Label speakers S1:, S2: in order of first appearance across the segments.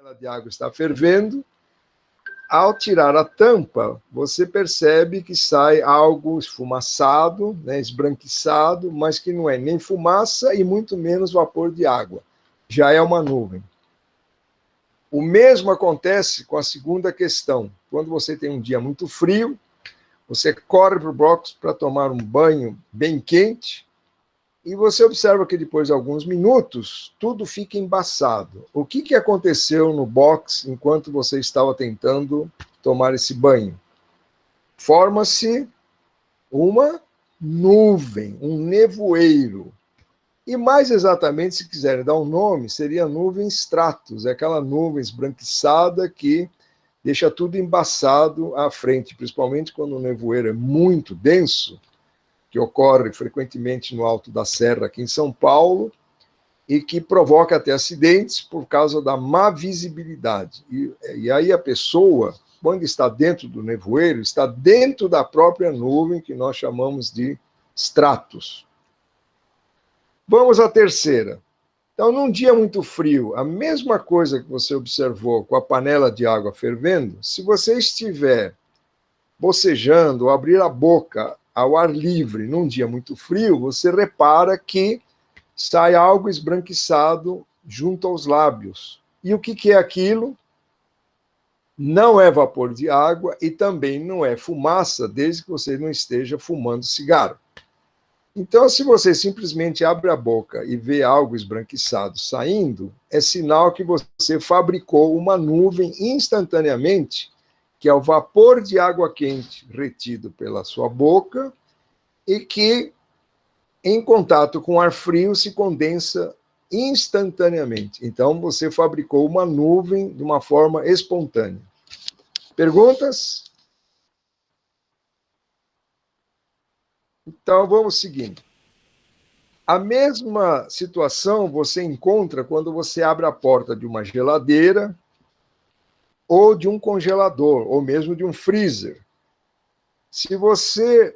S1: panela de água está fervendo. Ao tirar a tampa, você percebe que sai algo esfumaçado, né, esbranquiçado, mas que não é nem fumaça e muito menos vapor de água. Já é uma nuvem. O mesmo acontece com a segunda questão. Quando você tem um dia muito frio, você corre para o box para tomar um banho bem quente e você observa que depois de alguns minutos, tudo fica embaçado. O que aconteceu no box enquanto você estava tentando tomar esse banho? Forma-se uma nuvem, um nevoeiro. E mais exatamente, se quiserem dar um nome, seria nuvem stratus, é aquela nuvem esbranquiçada que deixa tudo embaçado à frente, principalmente quando o nevoeiro é muito denso, que ocorre frequentemente no alto da serra aqui em São Paulo, e que provoca até acidentes por causa da má visibilidade. E aí a pessoa, quando está dentro do nevoeiro, está dentro da própria nuvem, que nós chamamos de stratus. Vamos à terceira. Então, num dia muito frio, a mesma coisa que você observou com a panela de água fervendo, se você estiver bocejando ou abrir a boca ao ar livre num dia muito frio, você repara que sai algo esbranquiçado junto aos lábios. E o que é aquilo? Não é vapor de água e também não é fumaça, desde que você não esteja fumando cigarro. Então, se você simplesmente abre a boca e vê algo esbranquiçado saindo, é sinal que você fabricou uma nuvem instantaneamente, que é o vapor de água quente retido pela sua boca e que, em contato com ar frio, se condensa instantaneamente. Então, você fabricou uma nuvem de uma forma espontânea. Perguntas? Então, vamos seguindo. A mesma situação você encontra quando você abre a porta de uma geladeira ou de um congelador, ou mesmo de um freezer. Se você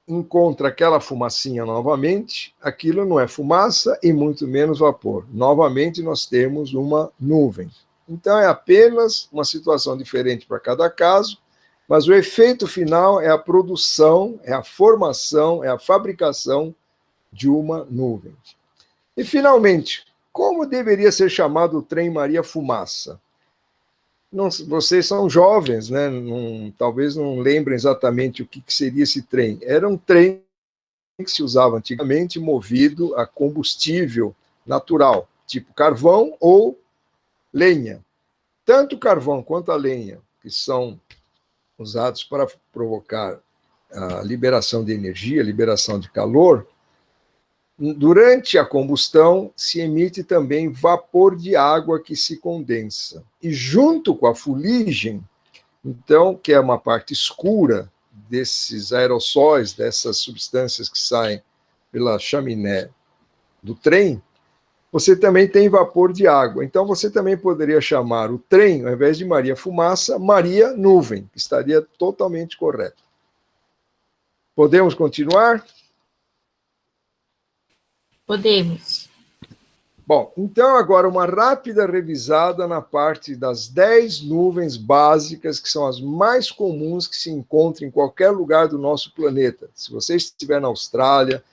S1: encontra aquela fumacinha novamente, aquilo não é fumaça e muito menos vapor. Novamente, nós temos uma nuvem. Então, é apenas uma situação diferente para cada caso, mas o efeito final é a produção, é a formação, é a fabricação de uma nuvem. E, finalmente, como deveria ser chamado o trem Maria Fumaça? Não, vocês são jovens, né? Talvez não lembrem exatamente o que seria esse trem. Era um trem que se usava antigamente, movido a combustível natural, tipo carvão ou lenha. Tanto o carvão quanto a lenha, que são usados para provocar a liberação de energia, liberação de calor, durante a combustão se emite também vapor de água que se condensa. E junto com a fuligem, então, que é uma parte escura desses aerossóis, dessas substâncias que saem pela chaminé do trem, você também tem vapor de água. Então, você também poderia chamar o trem, ao invés de Maria Fumaça, Maria Nuvem, que estaria totalmente correto. Podemos continuar?
S2: Podemos.
S1: Bom, então agora uma rápida revisada na parte das 10 nuvens básicas, que são as mais comuns que se encontram em qualquer lugar do nosso planeta. Se você estiver na Austrália,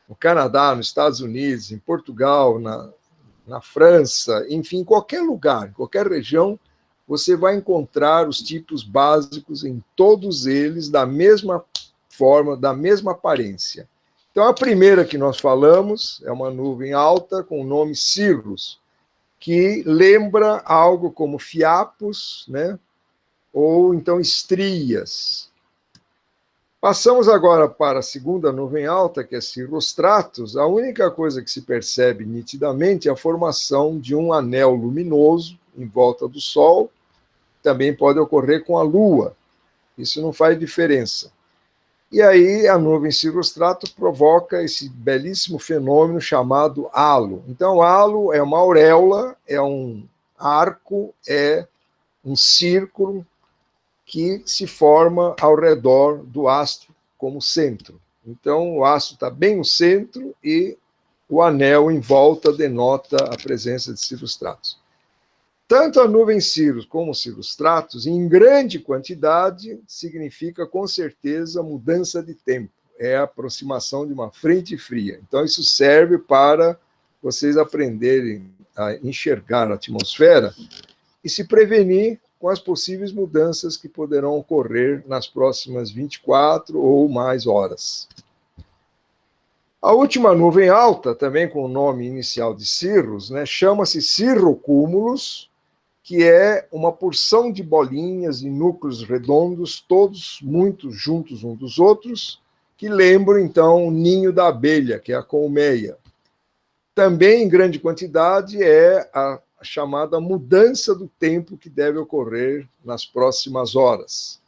S1: no Canadá, nos Estados Unidos, em Portugal, na França, enfim, em qualquer lugar, em qualquer região, você vai encontrar os tipos básicos em todos eles da mesma forma, da mesma aparência. Então, a primeira que nós falamos é uma nuvem alta com o nome Cirrus, que lembra algo como fiapos, né? Ou então estrias. Passamos agora para a segunda nuvem alta, que é Cirrus Stratus. A única coisa que se percebe nitidamente é a formação de um anel luminoso em volta do Sol. Também pode ocorrer com a Lua. Isso não faz diferença. E aí a nuvem Cirrus Stratus provoca esse belíssimo fenômeno chamado halo. Então, halo é uma auréola, é um arco, é um círculo que se forma ao redor do astro como centro. Então, o astro está bem no centro e o anel em volta denota a presença de Cirrus Stratus. Tanto a nuvem cirrus como os cirrostratus, em grande quantidade, significa com certeza mudança de tempo. É a aproximação de uma frente fria. Então, isso serve para vocês aprenderem a enxergar a atmosfera e se prevenir com as possíveis mudanças que poderão ocorrer nas próximas 24 ou mais horas. A última nuvem alta, também com o nome inicial de cirrus, né, chama-se cirrocúmulos, que é uma porção de bolinhas e núcleos redondos, todos muito juntos uns dos outros, que lembram, então, o ninho da abelha, que é a colmeia. Também, em grande quantidade, é a chamada mudança do tempo que deve ocorrer nas próximas horas.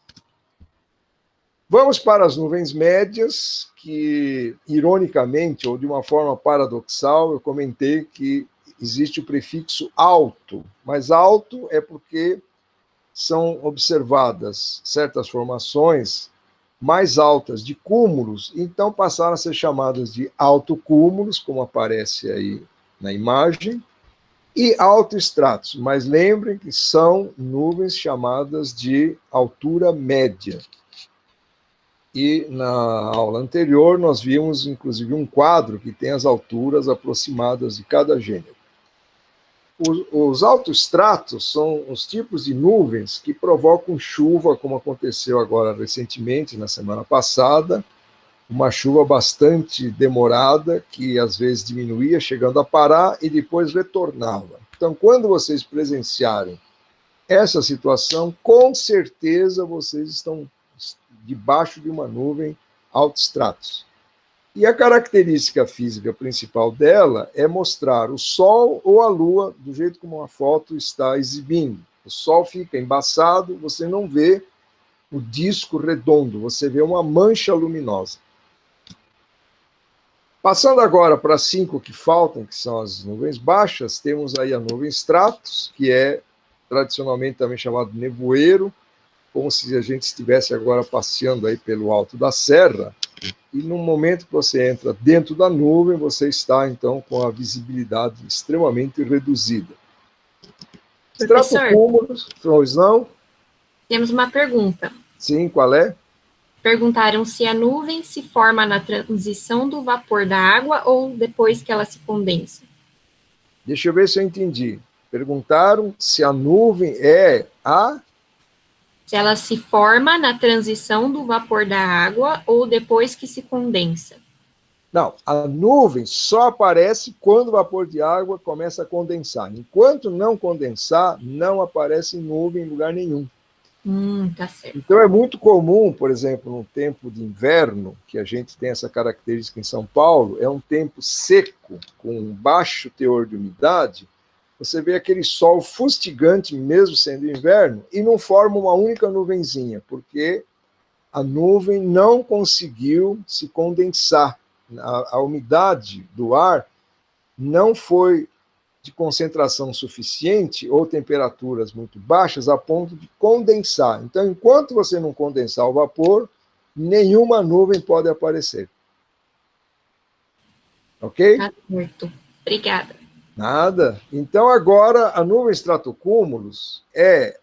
S1: Vamos para as nuvens médias, que, ironicamente, ou de uma forma paradoxal, eu comentei que existe o prefixo alto, mas alto é porque são observadas certas formações mais altas de cúmulos, então passaram a ser chamadas de altocúmulos, como aparece aí na imagem, e altoestratos, mas lembrem que são nuvens chamadas de altura média. E na aula anterior nós vimos, inclusive, um quadro que tem as alturas aproximadas de cada gênero. Os altoestratos são os tipos de nuvens que provocam chuva, como aconteceu agora recentemente, na semana passada, uma chuva bastante demorada, que às vezes diminuía, chegando a parar e depois retornava. Então, quando vocês presenciarem essa situação, com certeza vocês estão debaixo de uma nuvem altoestratos. E a característica física principal dela é mostrar o Sol ou a Lua do jeito como a foto está exibindo. O Sol fica embaçado, você não vê o disco redondo, você vê uma mancha luminosa. Passando agora para as 5 que faltam, que são as nuvens baixas, temos aí a nuvem stratus, que é tradicionalmente também chamado nevoeiro, como se a gente estivesse agora passeando aí pelo alto da serra, e no momento que você entra dentro da nuvem, você está, então, com a visibilidade extremamente reduzida. Estratocúmulos, pois não?
S2: Temos uma pergunta.
S1: Sim, qual é?
S2: Perguntaram se a nuvem se forma na transição do vapor da água ou depois que ela se condensa.
S1: Deixa eu ver se eu entendi. Perguntaram se a nuvem é a...
S2: Se ela se forma na transição do vapor da água ou depois que se condensa.
S1: Não, a nuvem só aparece quando o vapor de água começa a condensar. Enquanto não condensar, não aparece nuvem em lugar nenhum.
S2: Tá certo.
S1: Então é muito comum, por exemplo, no tempo de inverno, que a gente tem essa característica em São Paulo, é um tempo seco, com baixo teor de umidade, você vê aquele sol fustigante, mesmo sendo inverno, e não forma uma única nuvenzinha, porque a nuvem não conseguiu se condensar. A umidade do ar não foi de concentração suficiente ou temperaturas muito baixas a ponto de condensar. Então, enquanto você não condensar o vapor, nenhuma nuvem pode aparecer. Ok?
S2: Tá certo. Obrigada.
S1: Nada. Então, agora, a nuvem estratocúmulos é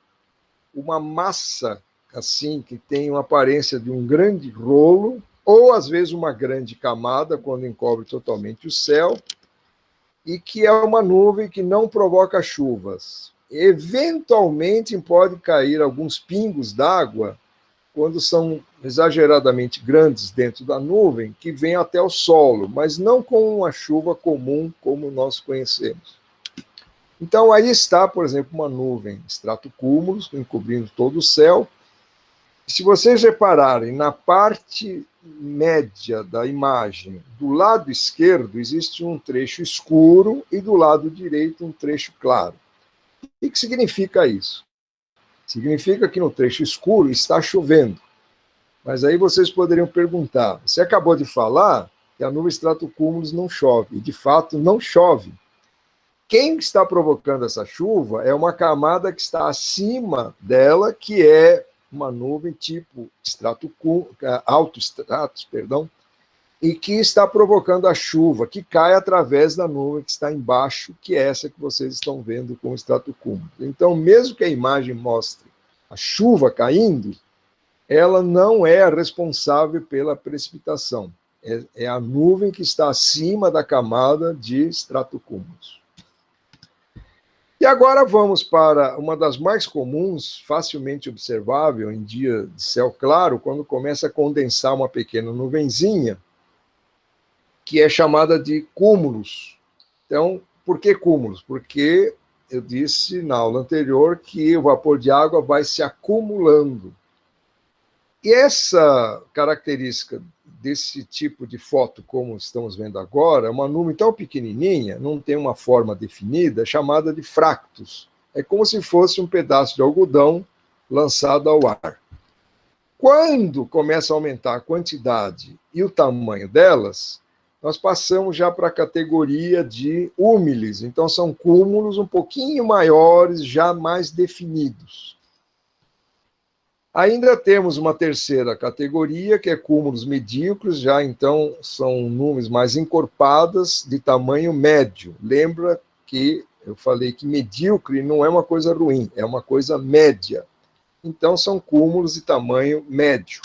S1: uma massa, assim, que tem uma aparência de um grande rolo, ou, às vezes, uma grande camada, quando encobre totalmente o céu, e que é uma nuvem que não provoca chuvas. Eventualmente, pode cair alguns pingos d'água, quando são exageradamente grandes dentro da nuvem, que vêm até o solo, mas não com uma chuva comum como nós conhecemos. Então, aí está, por exemplo, uma nuvem estratocúmulos, encobrindo todo o céu. Se vocês repararem, na parte média da imagem, do lado esquerdo, existe um trecho escuro e do lado direito um trecho claro. O que significa isso? Significa que no trecho escuro está chovendo. Mas aí vocês poderiam perguntar, você acabou de falar que a nuvem estratocúmulos não chove, e de fato não chove. Quem está provocando essa chuva é uma camada que está acima dela, que é uma nuvem tipo altoestratos, e que está provocando a chuva, que cai através da nuvem que está embaixo, que é essa que vocês estão vendo com o estratocúmulo. Então, mesmo que a imagem mostre a chuva caindo, ela não é a responsável pela precipitação. É a nuvem que está acima da camada de estratocúmulos. E agora vamos para uma das mais comuns, facilmente observável em dia de céu claro, quando começa a condensar uma pequena nuvenzinha, que é chamada de cúmulos. Então, por que cúmulos? Porque eu disse na aula anterior que o vapor de água vai se acumulando. E essa característica desse tipo de foto, como estamos vendo agora, é uma nuvem tão pequenininha, não tem uma forma definida, chamada de fractus. É como se fosse um pedaço de algodão lançado ao ar. Quando começa a aumentar a quantidade e o tamanho delas, nós passamos já para a categoria de húmiles. Então, são cúmulos um pouquinho maiores, já mais definidos. Ainda temos uma terceira categoria, que é cúmulos medíocres, já então são nuvens mais encorpadas, de tamanho médio. Lembra que eu falei que medíocre não é uma coisa ruim, é uma coisa média. Então, são cúmulos de tamanho médio.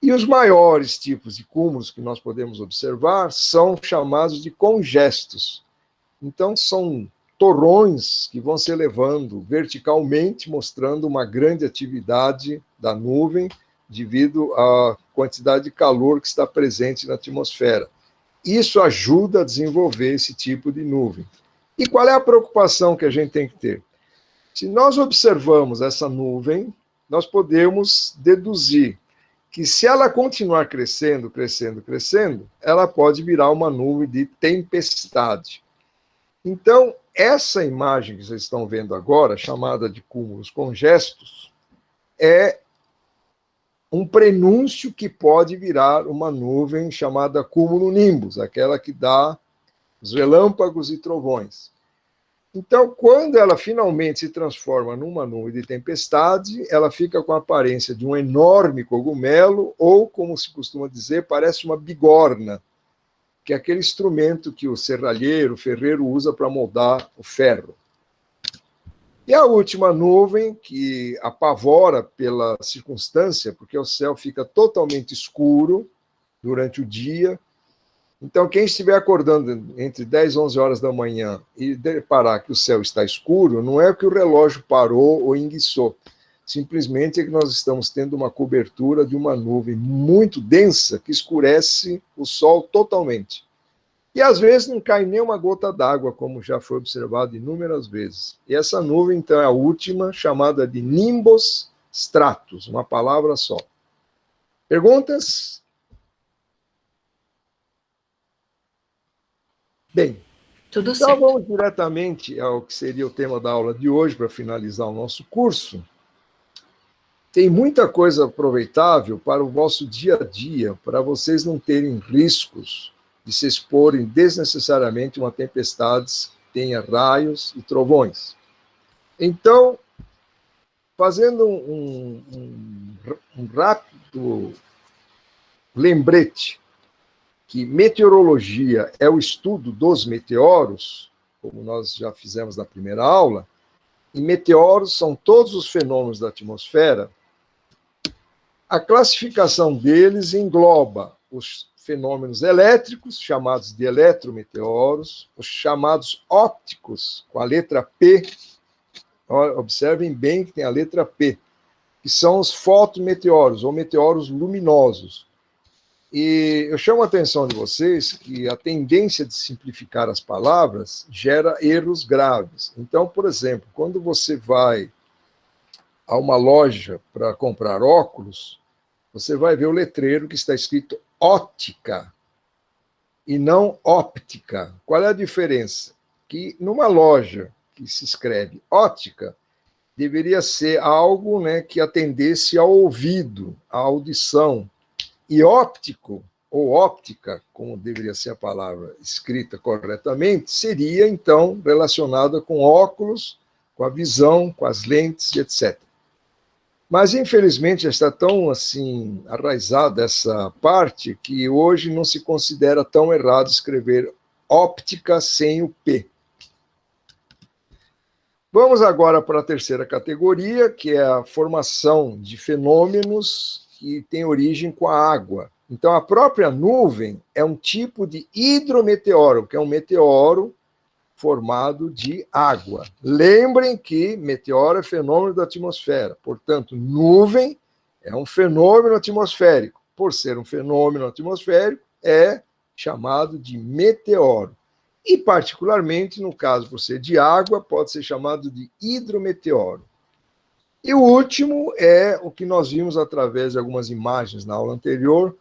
S1: E os maiores tipos de cúmulos que nós podemos observar são chamados de congestos. Então, são torrões que vão se elevando verticalmente, mostrando uma grande atividade da nuvem devido à quantidade de calor que está presente na atmosfera. Isso ajuda a desenvolver esse tipo de nuvem. E qual é a preocupação que a gente tem que ter? Se nós observamos essa nuvem, nós podemos deduzir que se ela continuar crescendo, crescendo, crescendo, ela pode virar uma nuvem de tempestade. Então, essa imagem que vocês estão vendo agora, chamada de cúmulos congestos, é um prenúncio que pode virar uma nuvem chamada cumulonimbus, aquela que dá os relâmpagos e trovões. Então, quando ela finalmente se transforma numa nuvem de tempestade, ela fica com a aparência de um enorme cogumelo, ou, como se costuma dizer, parece uma bigorna, que é aquele instrumento que o serralheiro, o ferreiro usa para moldar o ferro. E a última nuvem, que apavora pela circunstância, porque o céu fica totalmente escuro durante o dia. Então, quem estiver acordando entre 10 e 11 horas da manhã e reparar que o céu está escuro, não é que o relógio parou ou enguiçou. Simplesmente é que nós estamos tendo uma cobertura de uma nuvem muito densa que escurece o sol totalmente. E às vezes não cai nem uma gota d'água, como já foi observado inúmeras vezes. E essa nuvem, então, é a última, chamada de nimbus stratus, uma palavra só. Perguntas? Bem,
S2: Tudo
S1: então
S2: certo.
S1: vamos diretamente ao que seria o tema da aula de hoje, para finalizar o nosso curso. Tem muita coisa aproveitável para o vosso dia a dia, para vocês não terem riscos de se exporem desnecessariamente a uma tempestade que tenha raios e trovões. Então, fazendo um rápido lembrete, que meteorologia é o estudo dos meteoros, como nós já fizemos na primeira aula, e meteoros são todos os fenômenos da atmosfera. A classificação deles engloba os fenômenos elétricos, chamados de eletrometeoros, os chamados ópticos, com a letra P. Observem bem que tem a letra P, que são os fotometeoros, ou meteoros luminosos. E eu chamo a atenção de vocês que a tendência de simplificar as palavras gera erros graves. Então, por exemplo, quando você vai a uma loja para comprar óculos, você vai ver o letreiro que está escrito ótica e não óptica. Qual é a diferença? Que numa loja que se escreve ótica, deveria ser algo, né, que atendesse ao ouvido, à audição. E óptico, ou óptica, como deveria ser a palavra escrita corretamente, seria, então, relacionada com óculos, com a visão, com as lentes, etc. Mas, infelizmente, já está tão assim arraizada essa parte que hoje não se considera tão errado escrever óptica sem o P. Vamos agora para a terceira categoria, que é a formação de fenômenos que têm origem com a água. Então, a própria nuvem é um tipo de hidrometeoro, que é um meteoro formado de água. Lembrem que meteoro é fenômeno da atmosfera, portanto, nuvem é um fenômeno atmosférico. Por ser um fenômeno atmosférico, é chamado de meteoro. E, particularmente, no caso por ser de água, pode ser chamado de hidrometeoro. E o último é o que nós vimos através de algumas imagens na aula anterior,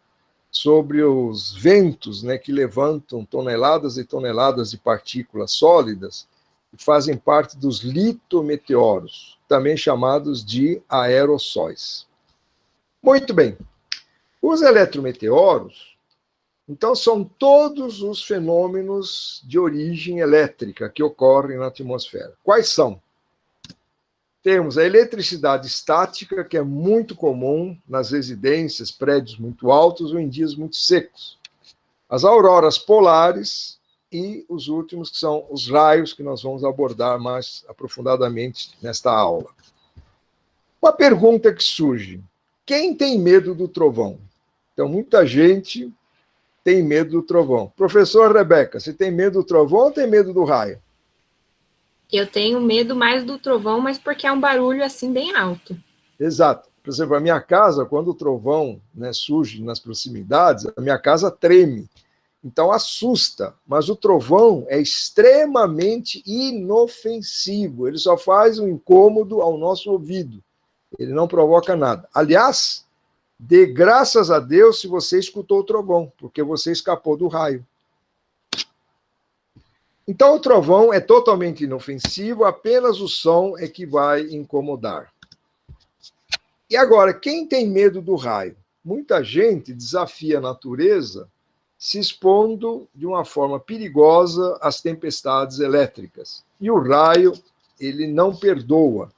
S1: sobre os ventos, né, que levantam toneladas e toneladas de partículas sólidas e fazem parte dos litometeoros, também chamados de aerossóis. Muito bem. Os eletrometeoros, então, são todos os fenômenos de origem elétrica que ocorrem na atmosfera. Quais são? Temos a eletricidade estática, que é muito comum nas residências, prédios muito altos ou em dias muito secos. As auroras polares e os últimos, que são os raios, que nós vamos abordar mais aprofundadamente nesta aula. Uma pergunta que surge: quem tem medo do trovão? Então, muita gente tem medo do trovão. Professor Rebeca, você tem medo do trovão ou tem medo do raio?
S2: Eu tenho medo mais do trovão, mas porque é um barulho assim bem alto.
S1: Exato. Por exemplo, a minha casa, quando o trovão, né, surge nas proximidades, a minha casa treme. Então assusta. Mas o trovão é extremamente inofensivo. Ele só faz um incômodo ao nosso ouvido. Ele não provoca nada. Aliás, dê graças a Deus se você escutou o trovão, porque você escapou do raio. Então, o trovão é totalmente inofensivo, apenas o som é que vai incomodar. E agora, quem tem medo do raio? Muita gente desafia a natureza se expondo de uma forma perigosa às tempestades elétricas. E o raio, ele não perdoa.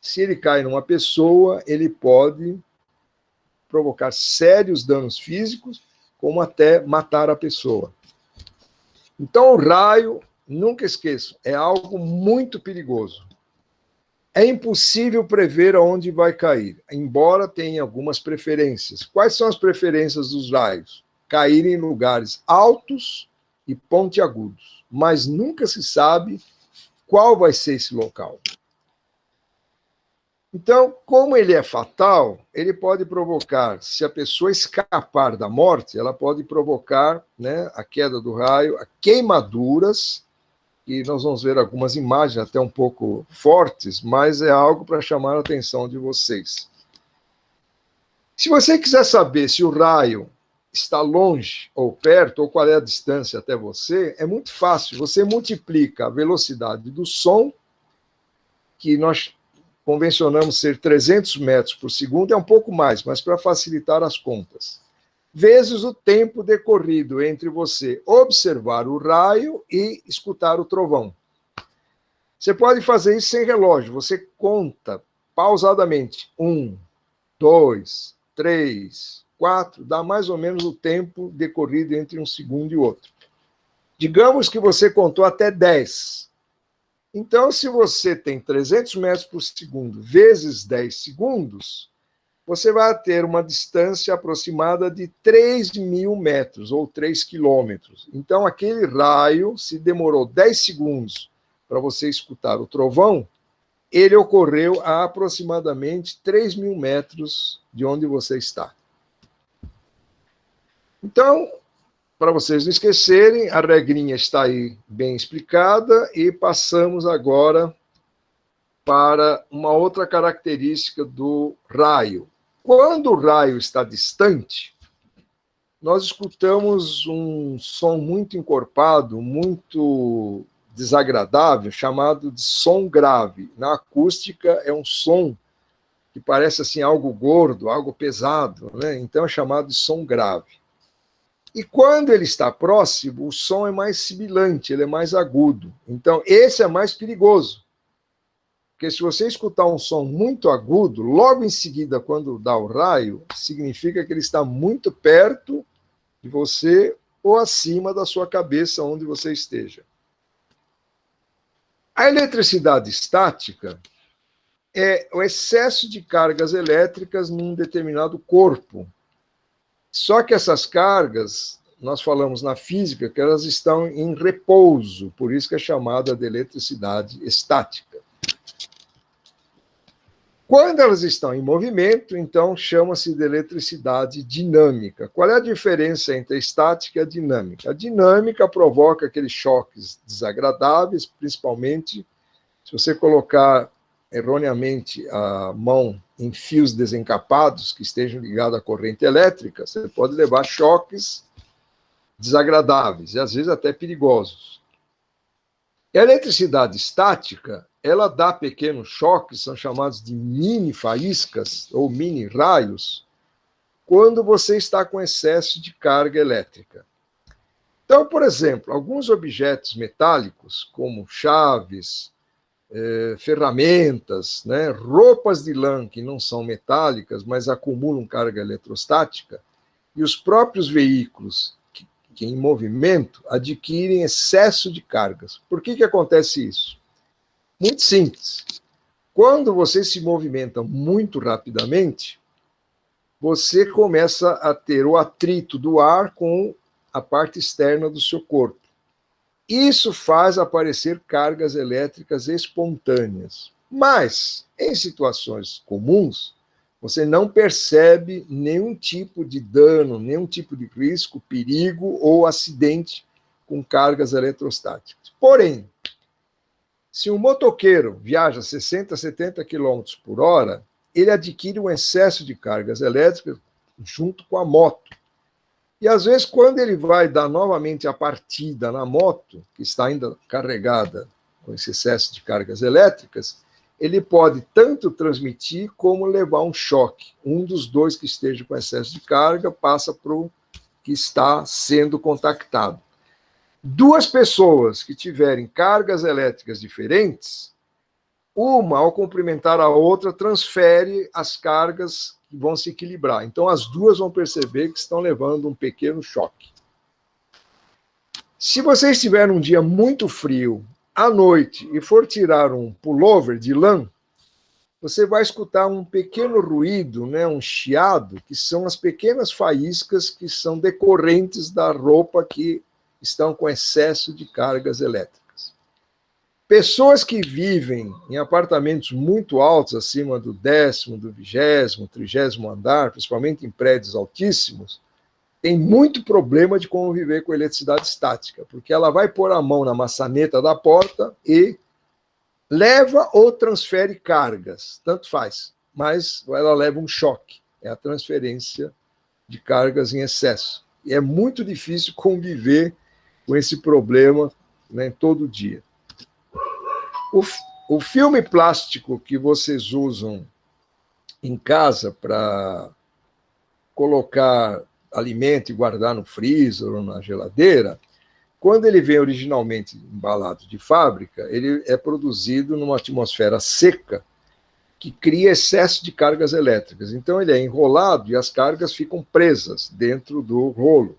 S1: Se ele cai numa pessoa, ele pode provocar sérios danos físicos, como até matar a pessoa. Então, o raio, nunca esqueçam, é algo muito perigoso. É impossível prever aonde vai cair, embora tenha algumas preferências. Quais são as preferências dos raios? Cair em lugares altos e pontiagudos, mas nunca se sabe qual vai ser esse local. Então, como ele é fatal, ele pode provocar, se a pessoa escapar da morte, ela pode provocar, né, a queda do raio, queimaduras, e nós vamos ver algumas imagens até um pouco fortes, mas é algo para chamar a atenção de vocês. Se você quiser saber se o raio está longe ou perto, ou qual é a distância até você, é muito fácil. Você multiplica a velocidade do som, que nós convencionamos ser 300 metros por segundo, é um pouco mais, mas para facilitar as contas, vezes o tempo decorrido entre você observar o raio e escutar o trovão. Você pode fazer isso sem relógio, você conta pausadamente. 1, 2, 3, 4, dá mais ou menos o tempo decorrido entre um segundo e outro. Digamos que você contou até 10. Então, se você tem 300 metros por segundo vezes 10 segundos, você vai ter uma distância aproximada de 3.000 metros, ou 3 quilômetros. Então, aquele raio, se demorou 10 segundos para você escutar o trovão, ele ocorreu a aproximadamente 3.000 metros de onde você está. Então, para vocês não esquecerem, a regrinha está aí bem explicada e passamos agora para uma outra característica do raio. Quando o raio está distante, nós escutamos um som muito encorpado, muito desagradável, chamado de som grave. Na acústica é um som que parece assim algo gordo, algo pesado, né? Então é chamado de som grave. E quando ele está próximo, o som é mais sibilante, ele é mais agudo. Então, esse é mais perigoso. Porque se você escutar um som muito agudo, logo em seguida, quando dá o raio, significa que ele está muito perto de você ou acima da sua cabeça, onde você esteja. A eletricidade estática é o excesso de cargas elétricas num determinado corpo. Só que essas cargas, nós falamos na física que elas estão em repouso, por isso que é chamada de eletricidade estática. Quando elas estão em movimento, então chama-se de eletricidade dinâmica. Qual é a diferença entre a estática e a dinâmica? A dinâmica provoca aqueles choques desagradáveis, principalmente se você colocar erroneamente a mão em fios desencapados que estejam ligados à corrente elétrica, você pode levar choques desagradáveis e às vezes até perigosos. E a eletricidade estática, ela dá pequenos choques, são chamados de mini faíscas ou mini raios, quando você está com excesso de carga elétrica. Então, por exemplo, alguns objetos metálicos, como chaves, ferramentas, né, roupas de lã que não são metálicas, mas acumulam carga eletrostática, e os próprios veículos que em movimento adquirem excesso de cargas. Por que acontece isso? Muito simples. Quando você se movimenta muito rapidamente, você começa a ter o atrito do ar com a parte externa do seu corpo. Isso faz aparecer cargas elétricas espontâneas. Mas, em situações comuns, você não percebe nenhum tipo de dano, nenhum tipo de risco, perigo ou acidente com cargas eletrostáticas. Porém, se um motoqueiro viaja 60, 70 km por hora, ele adquire um excesso de cargas elétricas junto com a moto. E, às vezes, quando ele vai dar novamente a partida na moto, que está ainda carregada com esse excesso de cargas elétricas, ele pode tanto transmitir como levar um choque. Um dos dois que esteja com excesso de carga passa para o que está sendo contactado. Duas pessoas que tiverem cargas elétricas diferentes, uma, ao cumprimentar a outra, transfere as cargas que vão se equilibrar. Então, as duas vão perceber que estão levando um pequeno choque. Se você estiver num dia muito frio, à noite, e for tirar um pullover de lã, você vai escutar um pequeno ruído, né, um chiado, que são as pequenas faíscas que são decorrentes da roupa que estão com excesso de cargas elétricas. Pessoas que vivem em apartamentos muito altos, acima do 10º, do 20º, 30º andar, principalmente em prédios altíssimos, tem muito problema de conviver com eletricidade estática, porque ela vai pôr a mão na maçaneta da porta e leva ou transfere cargas, tanto faz, mas ela leva um choque, é a transferência de cargas em excesso. E é muito difícil conviver com esse problema, né, todo dia. O filme plástico que vocês usam em casa para colocar alimento e guardar no freezer ou na geladeira, quando ele vem originalmente embalado de fábrica, ele é produzido numa atmosfera seca que cria excesso de cargas elétricas. Então, ele é enrolado e as cargas ficam presas dentro do rolo.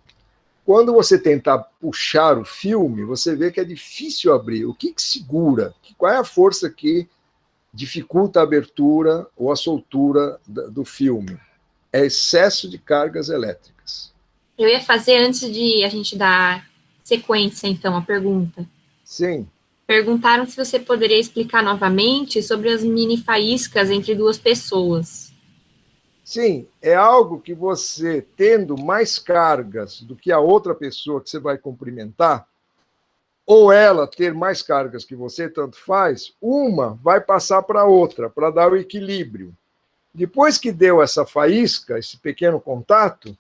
S1: Quando você tentar puxar o filme, você vê que é difícil abrir. O que segura? Qual é a força que dificulta a abertura ou a soltura do filme? É excesso de cargas elétricas.
S2: Eu ia fazer, antes de a gente dar sequência, então, a pergunta.
S1: Sim.
S2: Perguntaram se você poderia explicar novamente sobre as mini faíscas entre duas pessoas.
S1: Sim, é algo que você, tendo mais cargas do que a outra pessoa que você vai cumprimentar, ou ela ter mais cargas que você, tanto faz, uma vai passar para a outra, para dar o equilíbrio. Depois que deu essa faísca, esse pequeno contato,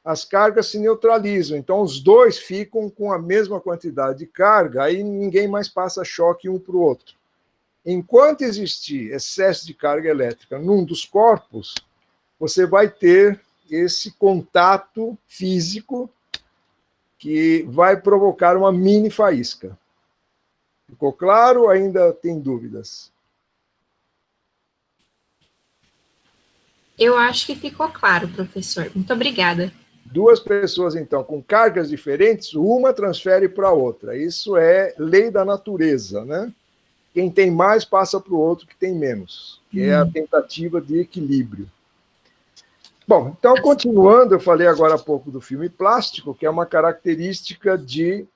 S1: as cargas se neutralizam. Então, os dois ficam com a mesma quantidade de carga, aí ninguém mais passa choque um para o outro. Enquanto existir excesso de carga elétrica num dos corpos, você vai ter esse contato físico que vai provocar uma mini faísca. Ficou claro ou ainda tem dúvidas?
S2: Eu acho que ficou claro, professor. Muito obrigada.
S1: Duas pessoas, então, com cargas diferentes, uma transfere para a outra. Isso é lei da natureza, né? Quem tem mais passa para o outro que tem menos, que é a tentativa de equilíbrio. Bom, então, continuando, eu falei agora há pouco do filme plástico, que é uma característica de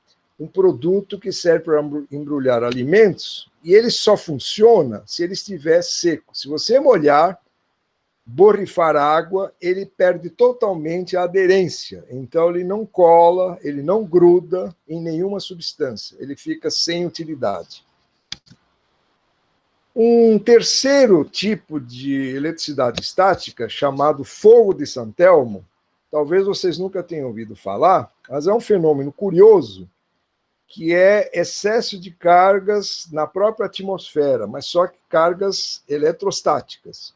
S1: um produto que serve para embrulhar alimentos, e ele só funciona se ele estiver seco. Se você molhar, borrifar água, ele perde totalmente a aderência. Então, ele não cola, ele não gruda em nenhuma substância, ele fica sem utilidade. Um terceiro tipo de eletricidade estática, chamado fogo de San Telmo, talvez vocês nunca tenham ouvido falar, mas é um fenômeno curioso, que é excesso de cargas na própria atmosfera, mas só que cargas eletrostáticas.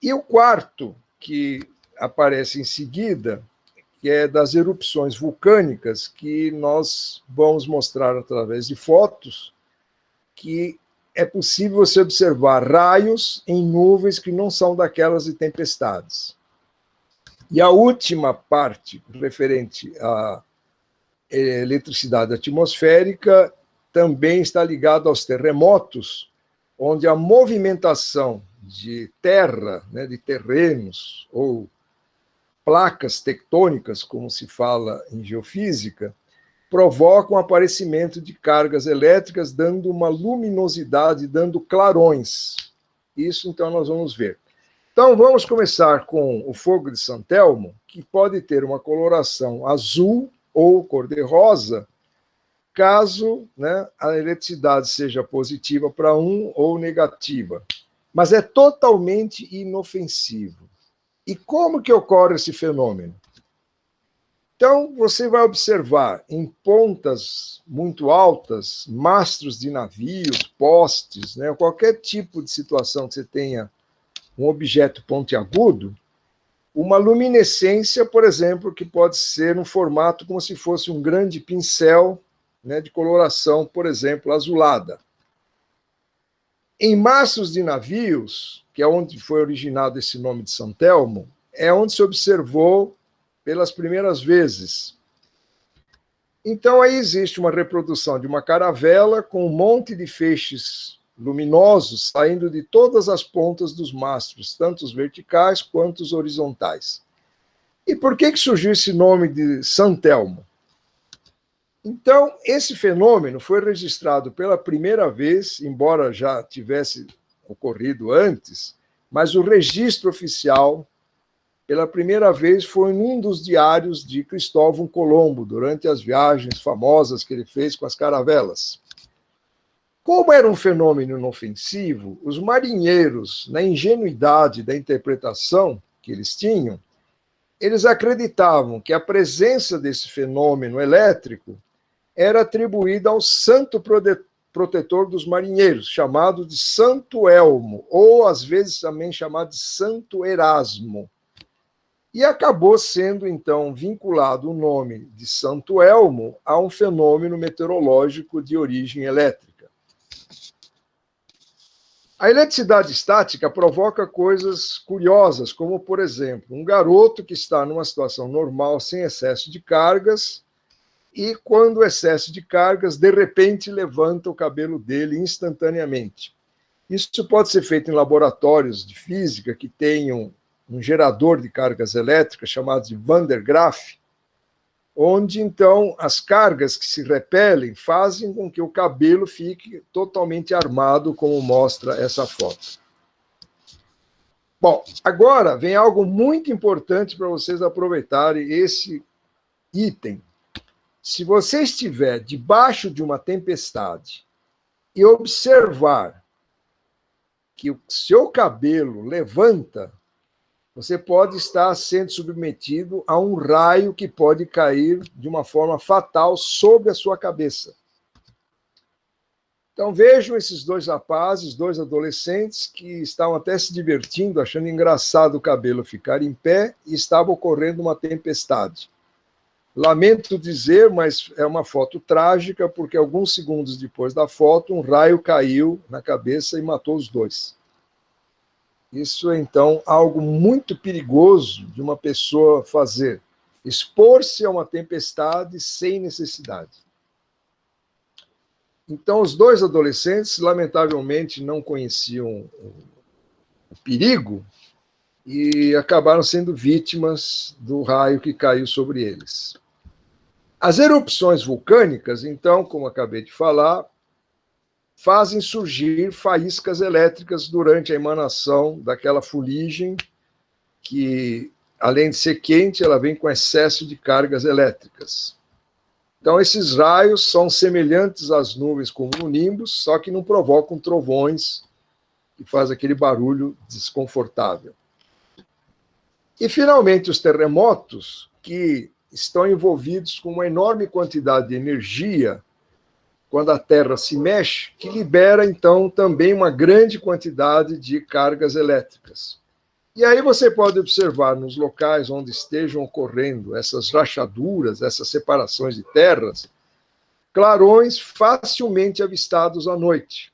S1: E o quarto, que aparece em seguida, que é das erupções vulcânicas, que nós vamos mostrar através de fotos, que é possível você observar raios em nuvens que não são daquelas de tempestades. E a última parte, referente à eletricidade atmosférica, também está ligada aos terremotos, onde a movimentação de terra, né, de terrenos, ou placas tectônicas, como se fala em geofísica, provocam o aparecimento de cargas elétricas, dando uma luminosidade, dando clarões. Isso, então, nós vamos ver. Então, vamos começar com o fogo de San Telmo, que pode ter uma coloração azul ou cor-de-rosa, caso, né, a eletricidade seja positiva para um ou negativa. Mas é totalmente inofensivo. E como que ocorre esse fenômeno? Então, você vai observar em pontas muito altas, mastros de navios, postes, né, qualquer tipo de situação que você tenha um objeto pontiagudo, uma luminescência, por exemplo, que pode ser um formato como se fosse um grande pincel, né, de coloração, por exemplo, azulada. Em mastros de navios, que é onde foi originado esse nome de San Telmo, é onde se observou pelas primeiras vezes. Então, aí existe uma reprodução de uma caravela com um monte de feixes luminosos saindo de todas as pontas dos mastros, tanto os verticais quanto os horizontais. E por que surgiu esse nome de San Telmo? Então, esse fenômeno foi registrado pela primeira vez, embora já tivesse ocorrido antes, mas o registro oficial, pela primeira vez, foi num dos diários de Cristóvão Colombo, durante as viagens famosas que ele fez com as caravelas. Como era um fenômeno inofensivo, os marinheiros, na ingenuidade da interpretação que eles tinham, eles acreditavam que a presença desse fenômeno elétrico era atribuída ao santo protetor dos marinheiros, chamado de Santo Elmo, ou às vezes também chamado de Santo Erasmo. E acabou sendo, então, vinculado o nome de Santo Elmo a um fenômeno meteorológico de origem elétrica. A eletricidade estática provoca coisas curiosas, como, por exemplo, um garoto que está numa situação normal, sem excesso de cargas, e quando o excesso de cargas, de repente, levanta o cabelo dele instantaneamente. Isso pode ser feito em laboratórios de física que tenham um gerador de cargas elétricas chamado de Van der Graaf, onde, então, as cargas que se repelem fazem com que o cabelo fique totalmente armado, como mostra essa foto. Bom, agora vem algo muito importante para vocês aproveitarem esse item. Se você estiver debaixo de uma tempestade e observar que o seu cabelo levanta, você pode estar sendo submetido a um raio que pode cair de uma forma fatal sobre a sua cabeça. Então, vejam esses dois rapazes, dois adolescentes, que estavam até se divertindo, achando engraçado o cabelo ficar em pé, e estava ocorrendo uma tempestade. Lamento dizer, mas é uma foto trágica, porque alguns segundos depois da foto, um raio caiu na cabeça e matou os dois. Isso é, então, algo muito perigoso de uma pessoa fazer. Expor-se a uma tempestade sem necessidade. Então, os dois adolescentes, lamentavelmente, não conheciam o perigo e acabaram sendo vítimas do raio que caiu sobre eles. As erupções vulcânicas, então, como acabei de falar, fazem surgir faíscas elétricas durante a emanação daquela fuligem que, além de ser quente, ela vem com excesso de cargas elétricas. Então, esses raios são semelhantes às nuvens como no nimbus, só que não provocam trovões que faz aquele barulho desconfortável. E, finalmente, os terremotos, que estão envolvidos com uma enorme quantidade de energia quando a Terra se mexe, que libera, então, também uma grande quantidade de cargas elétricas. E aí você pode observar nos locais onde estejam ocorrendo essas rachaduras, essas separações de terras, clarões facilmente avistados à noite.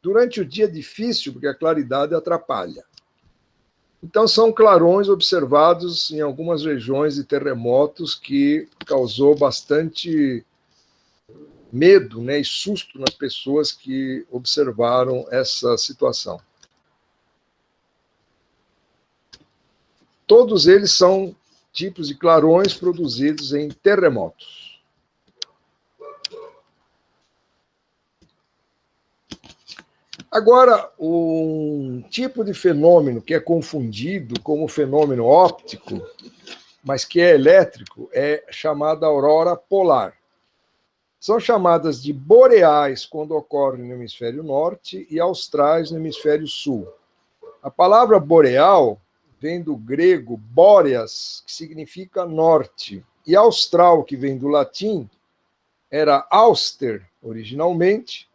S1: Durante o dia é difícil, porque a claridade atrapalha. Então, são clarões observados em algumas regiões de terremotos que causou bastante medo, né, e susto nas pessoas que observaram essa situação. Todos eles são tipos de clarões produzidos em terremotos. Agora, um tipo de fenômeno que é confundido como fenômeno óptico, mas que é elétrico, é chamada aurora polar. São chamadas de boreais quando ocorrem no hemisfério norte e austrais no hemisfério sul. A palavra boreal vem do grego boreas, que significa norte, e austral, que vem do latim, era auster, originalmente,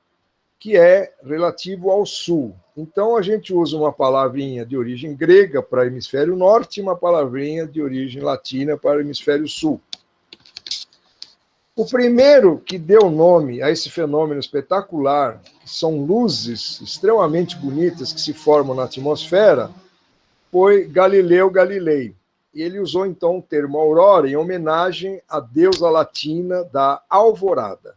S1: que é relativo ao sul. Então, a gente usa uma palavrinha de origem grega para o hemisfério norte e uma palavrinha de origem latina para o hemisfério sul. O primeiro que deu nome a esse fenômeno espetacular, que são luzes extremamente bonitas que se formam na atmosfera, foi Galileu Galilei. E ele usou, então, o termo aurora em homenagem à deusa latina da alvorada.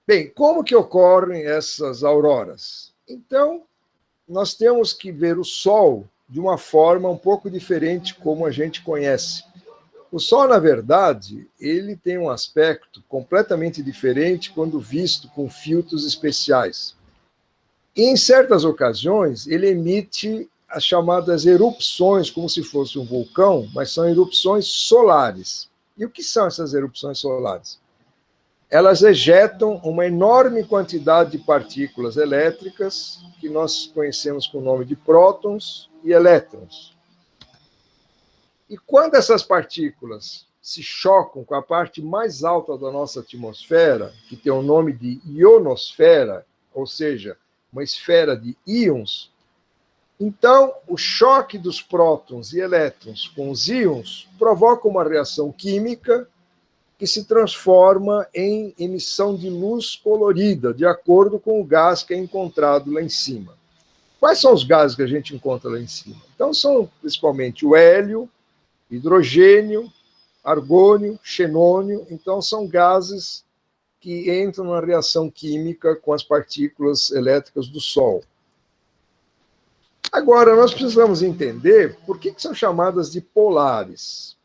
S1: Bem, como que ocorrem essas auroras? Então, nós temos que ver o Sol de uma forma um pouco diferente como a gente conhece. O Sol, na verdade, ele tem um aspecto completamente diferente quando visto com filtros especiais. E, em certas ocasiões, ele emite as chamadas erupções, como se fosse um vulcão, mas são erupções solares. E o que são essas erupções solares? Elas ejetam uma enorme quantidade de partículas elétricas, que nós conhecemos com o nome de prótons e elétrons. E quando essas partículas se chocam com a parte mais alta da nossa atmosfera, que tem o nome de ionosfera, ou seja, uma esfera de íons, então o choque dos prótons e elétrons com os íons provoca uma reação química que se transforma em emissão de luz colorida, de acordo com o gás que é encontrado lá em cima. Quais são os gases que a gente encontra lá em cima? Então, são principalmente o hélio, hidrogênio, argônio, xenônio. Então, são gases que entram na reação química com as partículas elétricas do Sol. Agora, nós precisamos entender por que são chamadas de polares.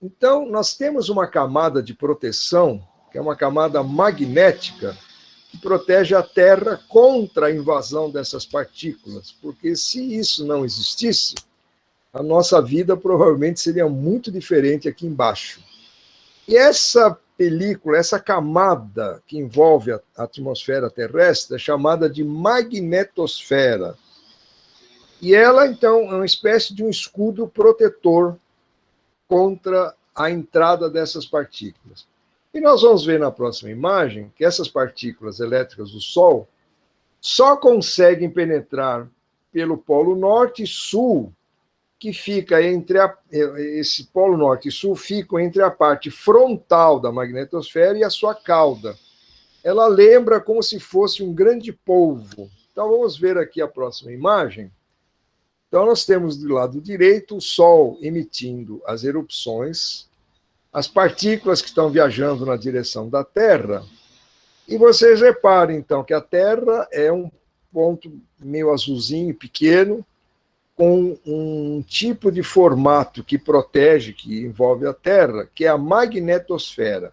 S1: Então, nós temos uma camada de proteção, que é uma camada magnética, que protege a Terra contra a invasão dessas partículas, porque se isso não existisse, a nossa vida provavelmente seria muito diferente aqui embaixo. E essa película, essa camada que envolve a atmosfera terrestre é chamada de magnetosfera. E ela, então, é uma espécie de um escudo protetor contra a entrada dessas partículas. E nós vamos ver na próxima imagem que essas partículas elétricas do Sol só conseguem penetrar pelo polo norte e sul, que fica entre esse polo norte e sul ficam entre a parte frontal da magnetosfera e a sua cauda. ela lembra como se fosse um grande polvo. Então, vamos ver aqui a próxima imagem. Então, nós temos do lado direito o Sol emitindo as erupções, as partículas que estão viajando na direção da Terra, e vocês reparem, então, que a Terra é um ponto meio azulzinho, pequeno, com um tipo de formato que protege, que envolve a Terra, que é a magnetosfera.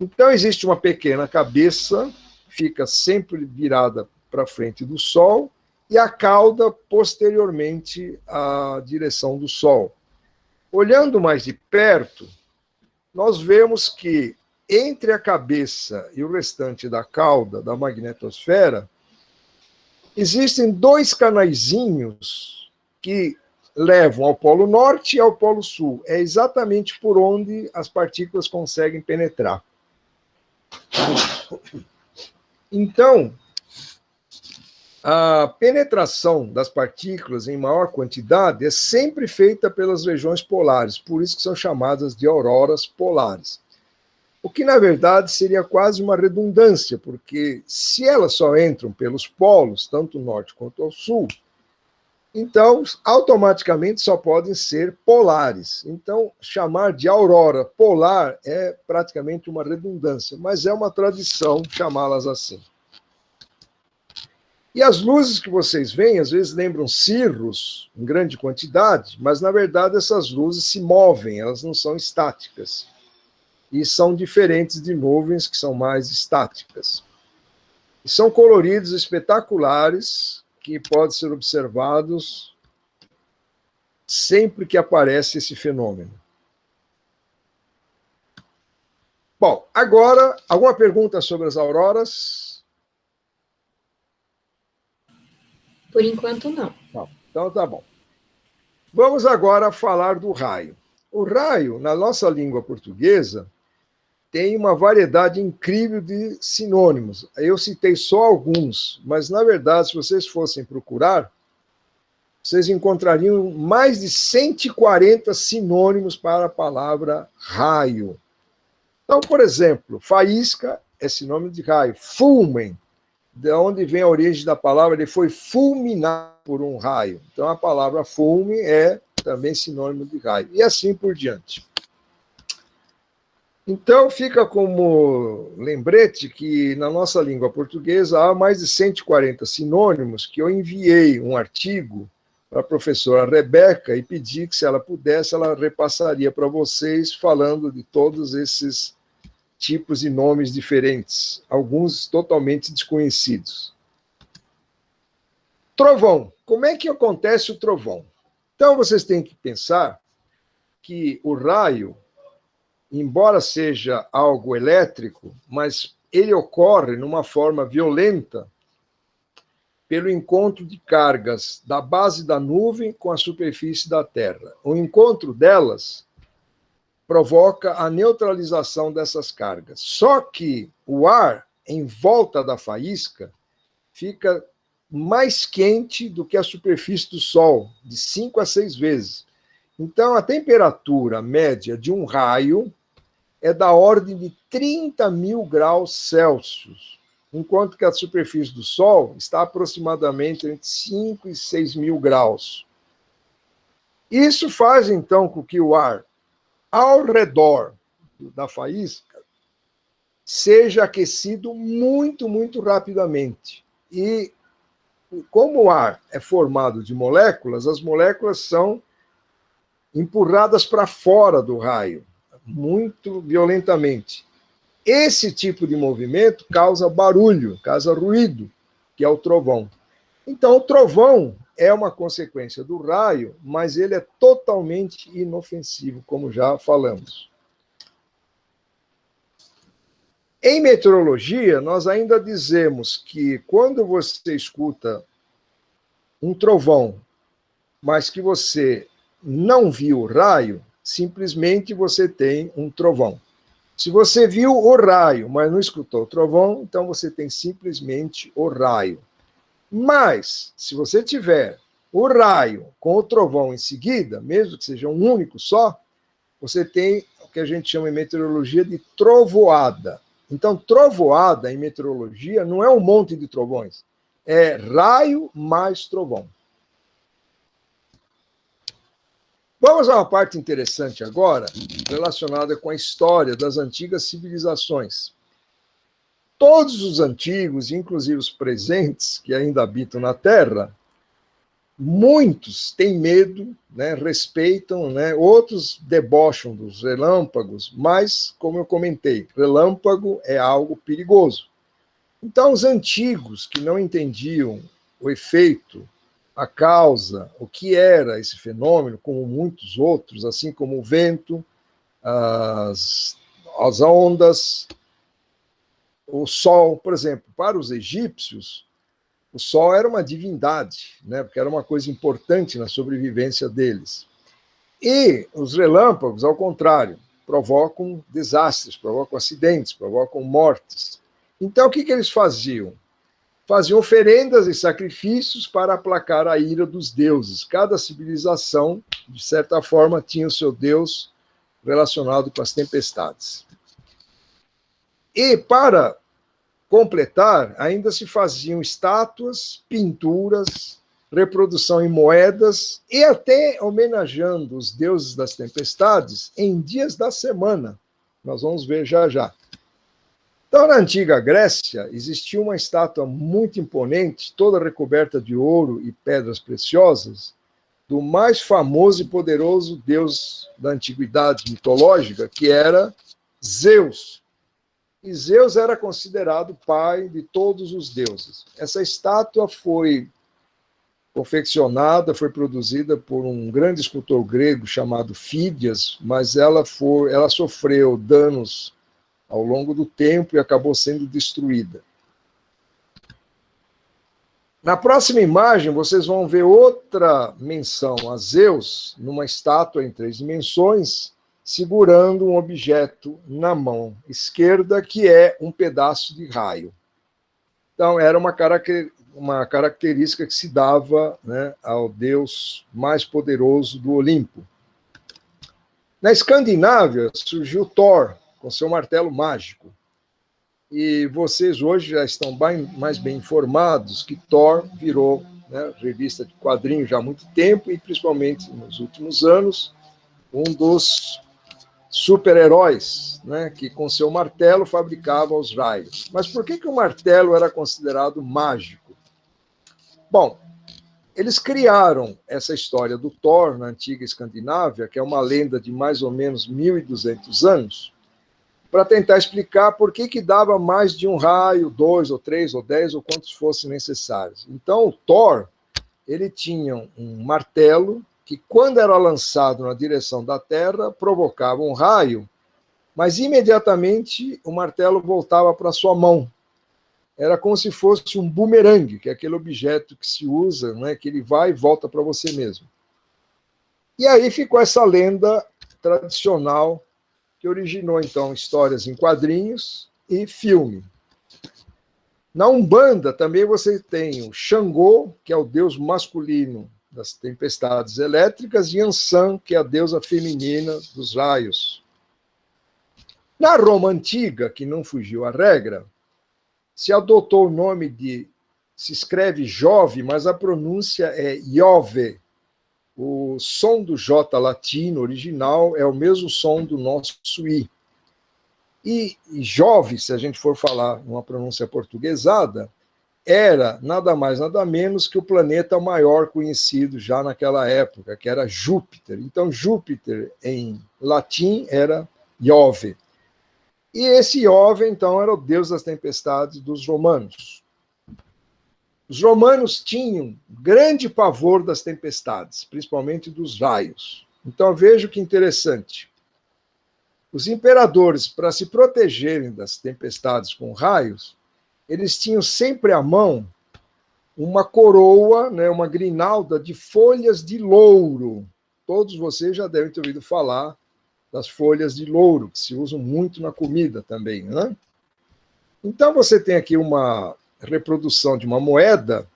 S1: Então, existe uma pequena cabeça, fica sempre virada para frente do Sol, e a cauda posteriormente à direção do Sol. Olhando mais de perto, nós vemos que entre a cabeça e o restante da cauda da magnetosfera, existem dois canaizinhos que levam ao Polo Norte e ao Polo Sul. É exatamente por onde as partículas conseguem penetrar. Então, a penetração das partículas em maior quantidade é sempre feita pelas regiões polares, por isso que são chamadas de auroras polares. O que, na verdade, seria quase uma redundância, porque se elas só entram pelos polos, tanto o norte quanto o sul, então, automaticamente só podem ser polares. Então, chamar de aurora polar é praticamente uma redundância, mas é uma tradição chamá-las assim. E as luzes que vocês veem, às vezes lembram cirros em grande quantidade, mas, na verdade, essas luzes se movem, elas não são estáticas. E são diferentes de nuvens que são mais estáticas. E são coloridos espetaculares que podem ser observados sempre que aparece esse fenômeno. Bom, agora, alguma pergunta sobre as auroras?
S2: Por enquanto, não.
S1: Então, tá bom. Vamos agora falar do raio. O raio, na nossa língua portuguesa, tem uma variedade incrível de sinônimos. Eu citei só alguns, mas, na verdade, se vocês fossem procurar, vocês encontrariam mais de 140 sinônimos para a palavra raio. Então, por exemplo, faísca é sinônimo de raio. Fulmen, de onde vem a origem da palavra, ele foi fulminado por um raio. Então, a palavra fulme é também sinônimo de raio. E assim por diante. Então, fica como lembrete que na nossa língua portuguesa há mais de 140 sinônimos que eu enviei um artigo para a professora Rebeca e pedi que, se ela pudesse, ela repassaria para vocês, falando de todos esses tipos e nomes diferentes, alguns totalmente desconhecidos. Trovão. Como é que acontece o trovão? Então, vocês têm que pensar que o raio, embora seja algo elétrico, mas ele ocorre numa forma violenta pelo encontro de cargas da base da nuvem com a superfície da Terra. O encontro delas provoca a neutralização dessas cargas. Só que o ar em volta da faísca fica mais quente do que a superfície do Sol, de 5 a 6 vezes. Então, a temperatura média de um raio é da ordem de 30.000 graus Celsius, enquanto que a superfície do Sol está aproximadamente entre 5 e 6.000 graus. Isso faz, então, com que o ar ao redor da faísca seja aquecido muito, muito rapidamente. E como o ar é formado de moléculas, as moléculas são empurradas para fora do raio, muito violentamente. Esse tipo de movimento causa barulho, causa ruído, que é o trovão. Então, o trovão é uma consequência do raio, mas ele é totalmente inofensivo, como já falamos. Em meteorologia, nós ainda dizemos que quando você escuta um trovão, mas que você não viu o raio, simplesmente você tem um trovão. Se você viu o raio, mas não escutou o trovão, então você tem simplesmente o raio. Mas, se você tiver o raio com o trovão em seguida, mesmo que seja um único só, você tem o que a gente chama em meteorologia de trovoada. Então, trovoada em meteorologia não é um monte de trovões, é raio mais trovão. Vamos a uma parte interessante agora, relacionada com a história das antigas civilizações. Todos os antigos, inclusive os presentes, que ainda habitam na Terra, muitos têm medo, né, respeitam, né, outros debocham dos relâmpagos, mas, como eu comentei, relâmpago é algo perigoso. Então, os antigos que não entendiam o efeito, a causa, o que era esse fenômeno, como muitos outros, assim como o vento, as ondas, o sol, por exemplo, para os egípcios, o sol era uma divindade, né, porque era uma coisa importante na sobrevivência deles. E os relâmpagos, ao contrário, provocam desastres, provocam acidentes, provocam mortes. Então, o que eles faziam? Faziam oferendas e sacrifícios para aplacar a ira dos deuses. Cada civilização, de certa forma, tinha o seu deus relacionado com as tempestades. E para completar, ainda se faziam estátuas, pinturas, reprodução em moedas e até homenageando os deuses das tempestades em dias da semana. Nós vamos ver já já. Então, na antiga Grécia, existia uma estátua muito imponente, toda recoberta de ouro e pedras preciosas, do mais famoso e poderoso deus da antiguidade mitológica, que era Zeus. E Zeus era considerado pai de todos os deuses. Essa estátua foi confeccionada, foi produzida por um grande escultor grego chamado Fídias, mas ela sofreu danos ao longo do tempo e acabou sendo destruída. Na próxima imagem, vocês vão ver outra menção a Zeus, numa estátua em 3 dimensões, segurando um objeto na mão esquerda, que é um pedaço de raio. Então, era uma característica que se dava, né, ao deus mais poderoso do Olimpo. Na Escandinávia, surgiu Thor, com seu martelo mágico. E vocês hoje já estão mais bem informados que Thor virou, né, revista de quadrinhos já há muito tempo, e principalmente nos últimos anos, um dos super-heróis, né, que com seu martelo fabricava os raios. Mas por que o martelo era considerado mágico? Bom, eles criaram essa história do Thor na antiga Escandinávia, que é uma lenda de mais ou menos 1.200 anos, para tentar explicar por que dava mais de um raio, 2 ou 3 ou 10 ou quantos fossem necessários. Então, o Thor, ele tinha um martelo que, quando era lançado na direção da Terra, provocava um raio, mas imediatamente o martelo voltava para sua mão. Era como se fosse um bumerangue, que é aquele objeto que se usa, né, que ele vai e volta para você mesmo. E aí ficou essa lenda tradicional que originou, então, histórias em quadrinhos e filme. Na Umbanda, também você tem o Xangô, que é o deus masculino das tempestades elétricas, e Ansan, que é a deusa feminina dos raios. Na Roma Antiga, que não fugiu à regra, se adotou o nome de... Se escreve Jove, mas a pronúncia é Iove. O som do J latino original é o mesmo som do nosso I. E Jove, se a gente for falar uma pronúncia portuguesada, era nada mais, nada menos que o planeta maior conhecido já naquela época, que era Júpiter. Então, Júpiter, em latim, era Jove. E esse Jove, então, era o deus das tempestades dos romanos. Os romanos tinham grande pavor das tempestades, principalmente dos raios. Então, veja que interessante. Os imperadores, para se protegerem das tempestades com raios, eles tinham sempre à mão uma coroa, né, uma grinalda de folhas de louro. Todos vocês já devem ter ouvido falar das folhas de louro, que se usam muito na comida também, né? Então, você tem aqui uma reprodução de uma moeda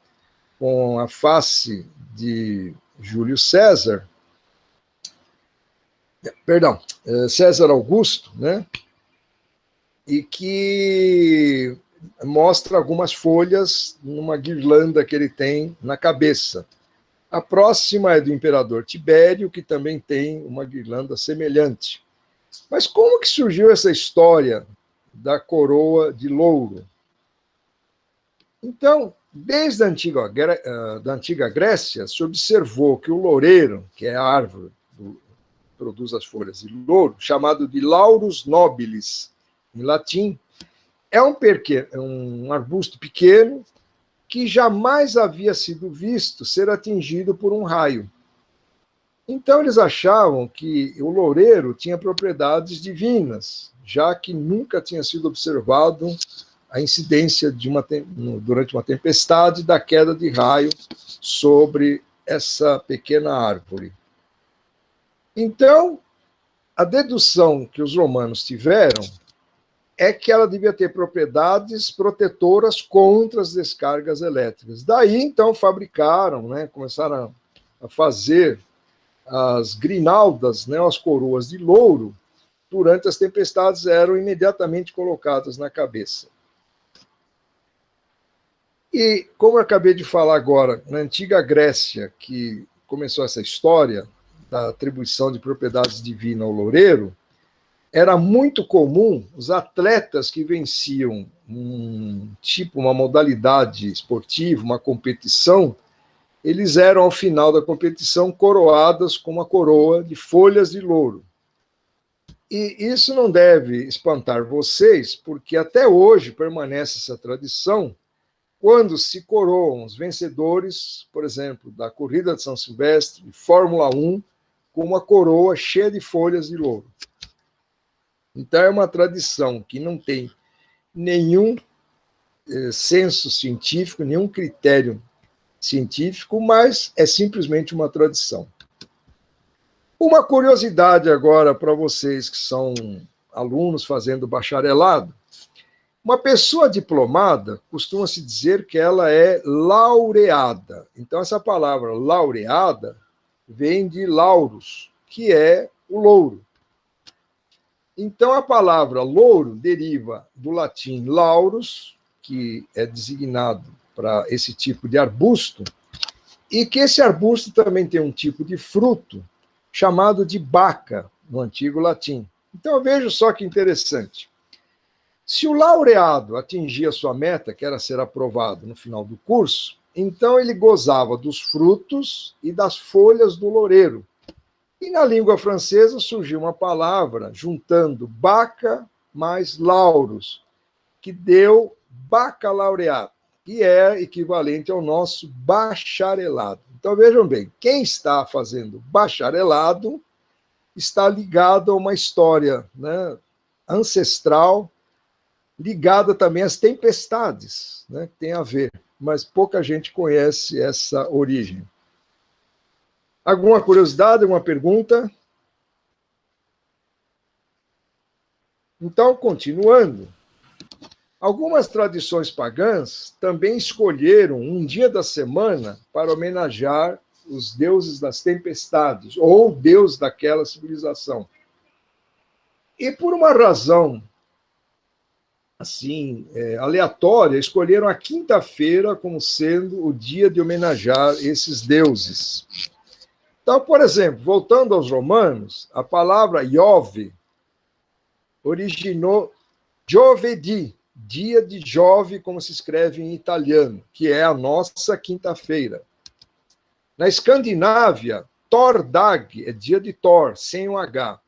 S1: com a face de Júlio César, perdão, César Augusto, né? e que mostra algumas folhas numa guirlanda que ele tem na cabeça. A próxima é do imperador Tibério, que também tem uma guirlanda semelhante. Mas como que surgiu essa história da coroa de louro? Então, desde a antiga Grécia, se observou que o loureiro, que é a árvore que produz as folhas de louro, chamado de Laurus nobilis, em latim, é um arbusto pequeno que jamais havia sido visto ser atingido por um raio. Então, eles achavam que o loureiro tinha propriedades divinas, já que nunca tinha sido observado a incidência durante uma tempestade da queda de raio sobre essa pequena árvore. Então, a dedução que os romanos tiveram é que ela devia ter propriedades protetoras contra as descargas elétricas. Daí, então, fabricaram, começaram a fazer as grinaldas, as coroas de louro, durante as tempestades, eram imediatamente colocadas na cabeça. E, como eu acabei de falar agora, na antiga Grécia, que começou essa história da atribuição de propriedades divinas ao loureiro, era muito comum os atletas que venciam uma modalidade esportiva, uma competição, eles eram, ao final da competição, coroados com uma coroa de folhas de louro. E isso não deve espantar vocês, porque até hoje permanece essa tradição, quando se coroam os vencedores, por exemplo, da corrida de São Silvestre, de Fórmula 1, com uma coroa cheia de folhas de louro. Então, é uma tradição que não tem nenhum senso científico, nenhum critério científico, mas é simplesmente uma tradição. Uma curiosidade agora para vocês que são alunos fazendo bacharelado. Uma pessoa diplomada costuma-se dizer que ela é laureada. Então, essa palavra laureada vem de laurus, que é o louro. Então, a palavra louro deriva do latim laurus, que é designado para esse tipo de arbusto, e que esse arbusto também tem um tipo de fruto chamado de baca, no antigo latim. Então, veja só que interessante. Se o laureado atingia sua meta, que era ser aprovado no final do curso, então ele gozava dos frutos e das folhas do loureiro. E na língua francesa surgiu uma palavra juntando baca mais laurus, que deu bacalaureado, que é equivalente ao nosso bacharelado. Então vejam bem, quem está fazendo bacharelado está ligado a uma história ancestral, ligada também às tempestades, que tem a ver, mas pouca gente conhece essa origem. Alguma curiosidade, alguma pergunta? Então, continuando, algumas tradições pagãs também escolheram um dia da semana para homenagear os deuses das tempestades, ou deus daquela civilização. E por uma razão assim, aleatória, escolheram a quinta-feira como sendo o dia de homenagear esses deuses. Então, por exemplo, voltando aos romanos, a palavra Iove originou giovedì, dia de Jove, como se escreve em italiano, que é a nossa quinta-feira. Na Escandinávia, Thordag é dia de Thor, sem um H.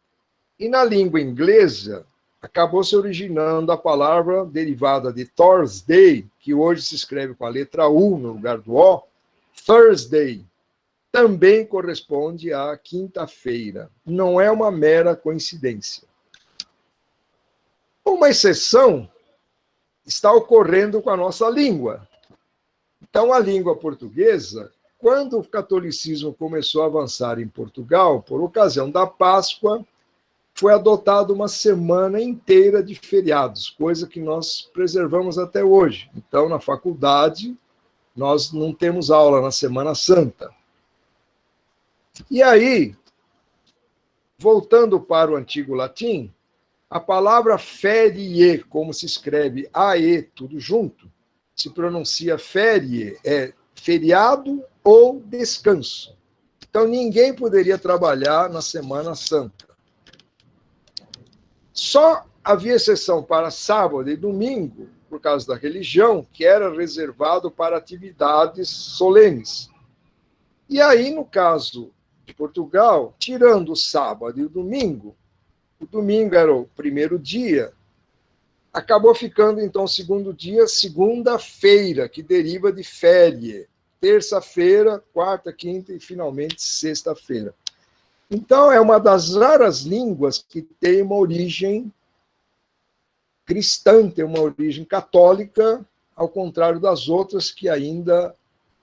S1: E na língua inglesa, acabou se originando a palavra derivada de Thursday, que hoje se escreve com a letra U no lugar do O, Thursday. Também corresponde à quinta-feira. Não é uma mera coincidência. Uma exceção está ocorrendo com a nossa língua. Então, a língua portuguesa, quando o catolicismo começou a avançar em Portugal, por ocasião da Páscoa, foi adotada uma semana inteira de feriados, coisa que nós preservamos até hoje. Então, na faculdade, nós não temos aula na Semana Santa. E aí, voltando para o antigo latim, A palavra ferie, como se escreve AE, tudo junto, se pronuncia ferie, é feriado ou descanso. Então, ninguém poderia trabalhar na Semana Santa. Só havia exceção para sábado e domingo, por causa da religião, que era reservado para atividades solenes. E aí, no caso de Portugal, tirando o sábado e o domingo era o primeiro dia, acabou ficando, então, o segundo dia, segunda-feira, que deriva de férie. Terça-feira, quarta, quinta e, finalmente, sexta-feira. Então, é uma das raras línguas que tem uma origem cristã, tem uma origem católica, ao contrário das outras que ainda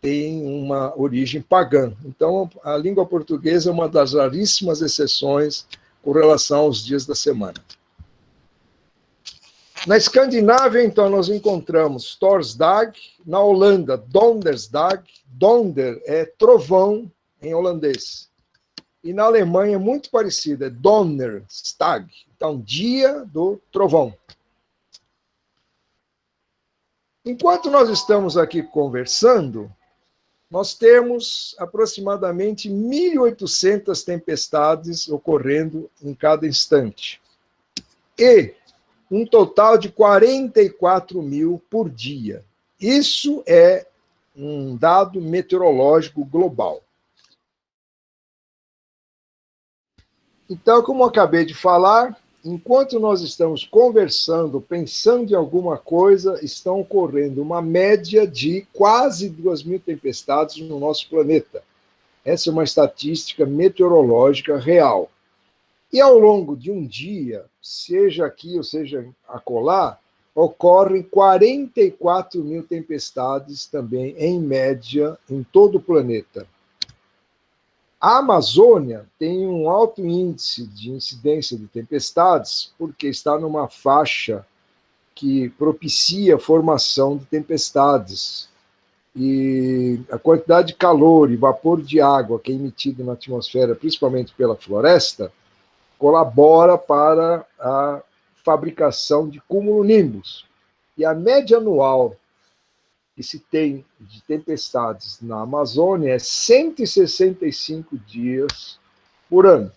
S1: têm uma origem pagã. Então, a língua portuguesa é uma das raríssimas exceções com relação aos dias da semana. Na Escandinávia, então, nós encontramos Torsdag, na Holanda, Dondersdag, Donder é trovão em holandês. E na Alemanha é muito parecido, é Donnerstag, então, dia do trovão. Enquanto nós estamos aqui conversando, nós temos aproximadamente 1.800 tempestades ocorrendo em cada instante. E um total de 44 mil por dia. Isso é um dado meteorológico global. Então, como eu acabei de falar, enquanto nós estamos conversando, pensando em alguma coisa, estão ocorrendo uma média de quase 2.000 tempestades no nosso planeta. Essa é uma estatística meteorológica real. E ao longo de um dia, seja aqui ou seja acolá, ocorrem 44 mil tempestades também, em média, em todo o planeta. A Amazônia tem um alto índice de incidência de tempestades, porque está numa faixa que propicia a formação de tempestades. E a quantidade de calor e vapor de água que é emitido na atmosfera, principalmente pela floresta, colabora para a fabricação de cumulonimbus. E a média anual que se tem de tempestades na Amazônia é 165 dias por ano.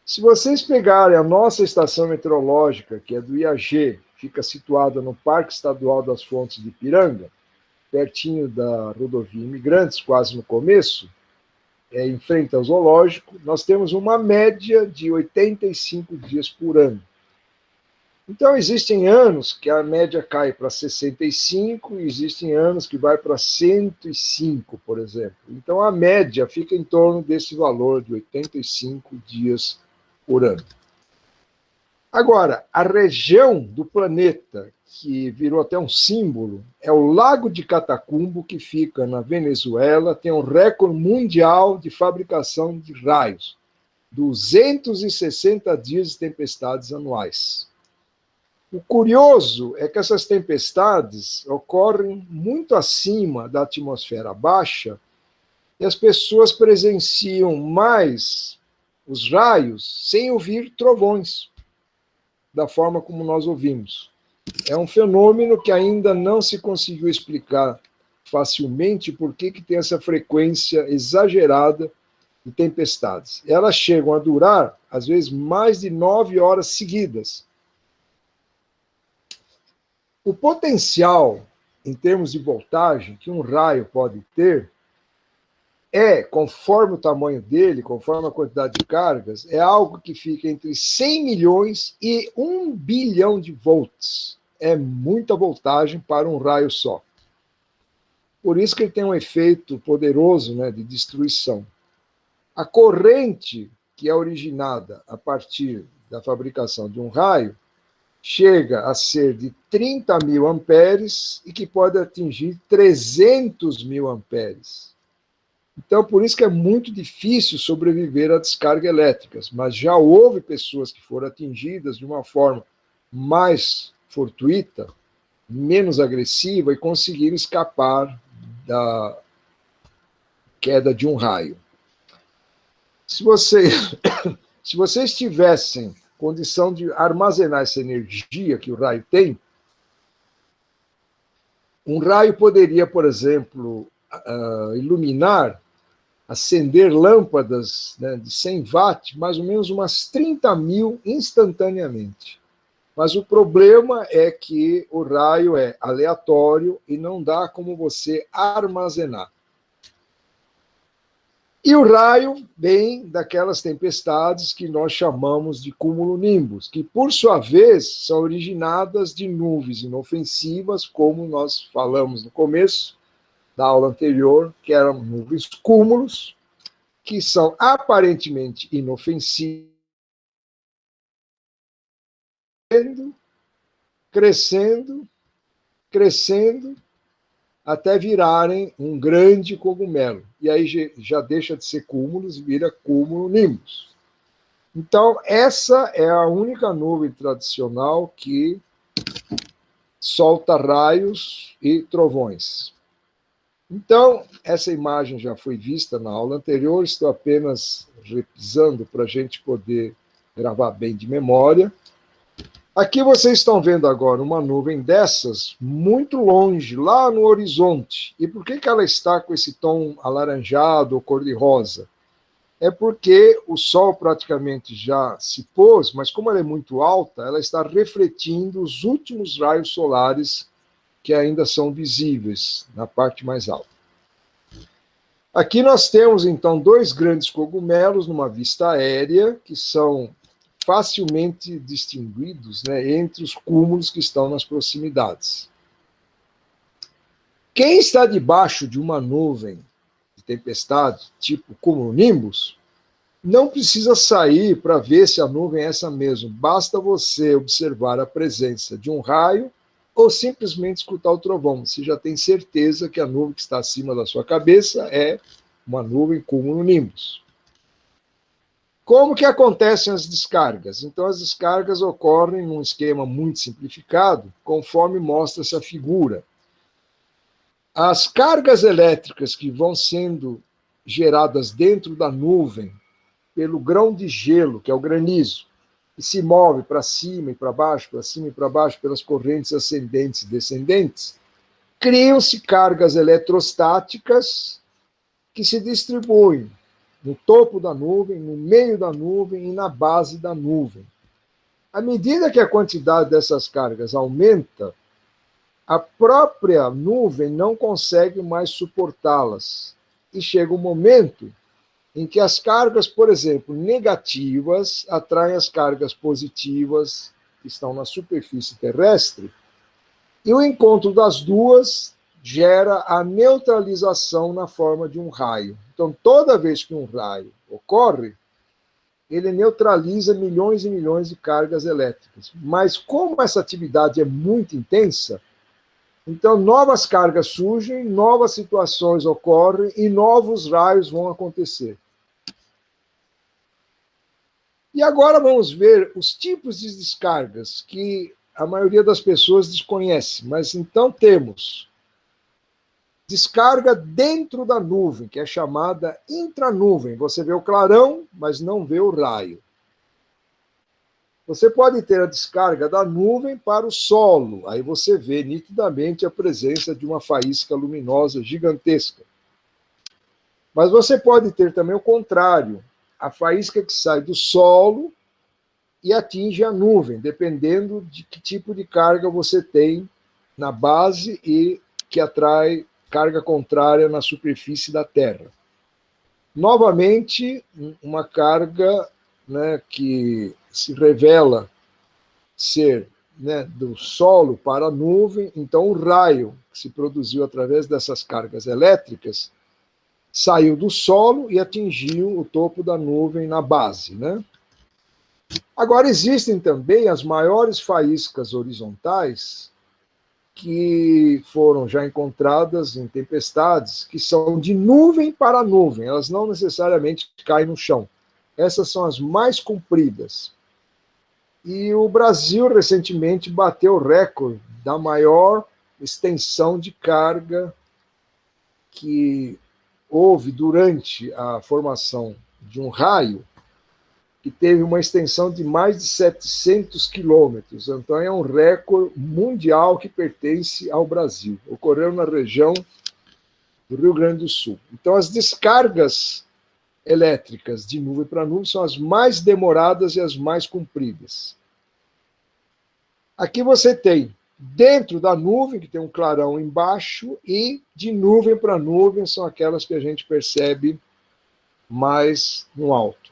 S1: Se vocês pegarem a nossa estação meteorológica, que é do IAG, fica situada no Parque Estadual das Fontes de Ipiranga, pertinho da rodovia Imigrantes, quase no começo, em frente ao zoológico, nós temos uma média de 85 dias por ano. Então, existem anos que a média cai para 65 e existem anos que vai para 105, por exemplo. Então, a média fica em torno desse valor de 85 dias por ano. Agora, a região do planeta que virou até um símbolo é o Lago de Catacumbo, que fica na Venezuela, tem um recorde mundial de fabricação de raios, 260 dias de tempestades anuais. O curioso é que essas tempestades ocorrem muito acima da atmosfera baixa e as pessoas presenciam mais os raios sem ouvir trovões, da forma como nós ouvimos. É um fenômeno que ainda não se conseguiu explicar facilmente por que tem essa frequência exagerada de tempestades. Elas chegam a durar, às vezes, mais de 9 horas seguidas. O potencial, em termos de voltagem, que um raio pode ter, conforme o tamanho dele, conforme a quantidade de cargas, é algo que fica entre 100 milhões e 1 bilhão de volts. É muita voltagem para um raio só. Por isso que ele tem um efeito poderoso, né, de destruição. A corrente que é originada a partir da fabricação de um raio chega a ser de 30 mil amperes e que pode atingir 300 mil amperes. Então, por isso que é muito difícil sobreviver a descargas elétricas, mas já houve pessoas que foram atingidas de uma forma mais fortuita, menos agressiva, e conseguiram escapar da queda de um raio. Se vocês tivessem condição de armazenar essa energia que o raio tem, um raio poderia, por exemplo, iluminar, acender lâmpadas, né, de 100 watts, mais ou menos umas 30 mil instantaneamente. Mas o problema é que o raio é aleatório e não dá como você armazenar. E o raio vem daquelas tempestades que nós chamamos de cumulonimbus, que, por sua vez, são originadas de nuvens inofensivas, como nós falamos no começo da aula anterior, que eram nuvens cúmulos, que são aparentemente inofensivas, crescendo, crescendo, até virarem um grande cogumelo. E aí já deixa de ser cúmulos, vira cumulonimbus. Então, essa é a única nuvem tradicional que solta raios e trovões. Então, essa imagem já foi vista na aula anterior, estou apenas repisando para a gente poder gravar bem de memória. Aqui vocês estão vendo agora uma nuvem dessas muito longe, lá no horizonte. E por que ela está com esse tom alaranjado ou cor-de-rosa? É porque o Sol praticamente já se pôs, mas como ela é muito alta, ela está refletindo os últimos raios solares que ainda são visíveis na parte mais alta. Aqui nós temos, então, dois grandes cogumelos numa vista aérea, que são facilmente distinguidos, né, entre os cúmulos que estão nas proximidades. Quem está debaixo de uma nuvem de tempestade, tipo cumulonimbus, não precisa sair para ver se a nuvem é essa mesmo. Basta você observar a presença de um raio ou simplesmente escutar o trovão. Você já tem certeza que a nuvem que está acima da sua cabeça é uma nuvem cumulonimbus. Como que acontecem as descargas? Então, as descargas ocorrem num esquema muito simplificado, conforme mostra essa figura. As cargas elétricas que vão sendo geradas dentro da nuvem pelo grão de gelo, que é o granizo, que se move para cima e para baixo, para cima e para baixo, pelas correntes ascendentes e descendentes, criam-se cargas eletrostáticas que se distribuem no topo da nuvem, no meio da nuvem e na base da nuvem. À medida que a quantidade dessas cargas aumenta, a própria nuvem não consegue mais suportá-las. E chega um momento em que as cargas, por exemplo, negativas, atraem as cargas positivas que estão na superfície terrestre, e o encontro das duas gera a neutralização na forma de um raio. Então, toda vez que um raio ocorre, ele neutraliza milhões e milhões de cargas elétricas. Mas como essa atividade é muito intensa, então novas cargas surgem, novas situações ocorrem e novos raios vão acontecer. E agora vamos ver os tipos de descargas que a maioria das pessoas desconhece. Mas então temos descarga dentro da nuvem, que é chamada intranuvem. Você vê o clarão, mas não vê o raio. Você pode ter a descarga da nuvem para o solo. Aí você vê nitidamente a presença de uma faísca luminosa gigantesca. Mas você pode ter também o contrário, a faísca que sai do solo e atinge a nuvem, dependendo de que tipo de carga você tem na base e que atrai carga contrária na superfície da Terra. Novamente, uma carga, né, que se revela ser, né, do solo para a nuvem, então o raio que se produziu através dessas cargas elétricas saiu do solo e atingiu o topo da nuvem na base, né? Agora, existem também as maiores faíscas horizontais que foram já encontradas em tempestades, que são de nuvem para nuvem, elas não necessariamente caem no chão. Essas são as mais compridas. E o Brasil, recentemente, bateu o recorde da maior extensão de carga que houve durante a formação de um raio que teve uma extensão de mais de 700 quilômetros. Então, é um recorde mundial que pertence ao Brasil. Ocorreu na região do Rio Grande do Sul. Então, as descargas elétricas de nuvem para nuvem são as mais demoradas e as mais compridas. Aqui você tem dentro da nuvem, que tem um clarão embaixo, e de nuvem para nuvem são aquelas que a gente percebe mais no alto.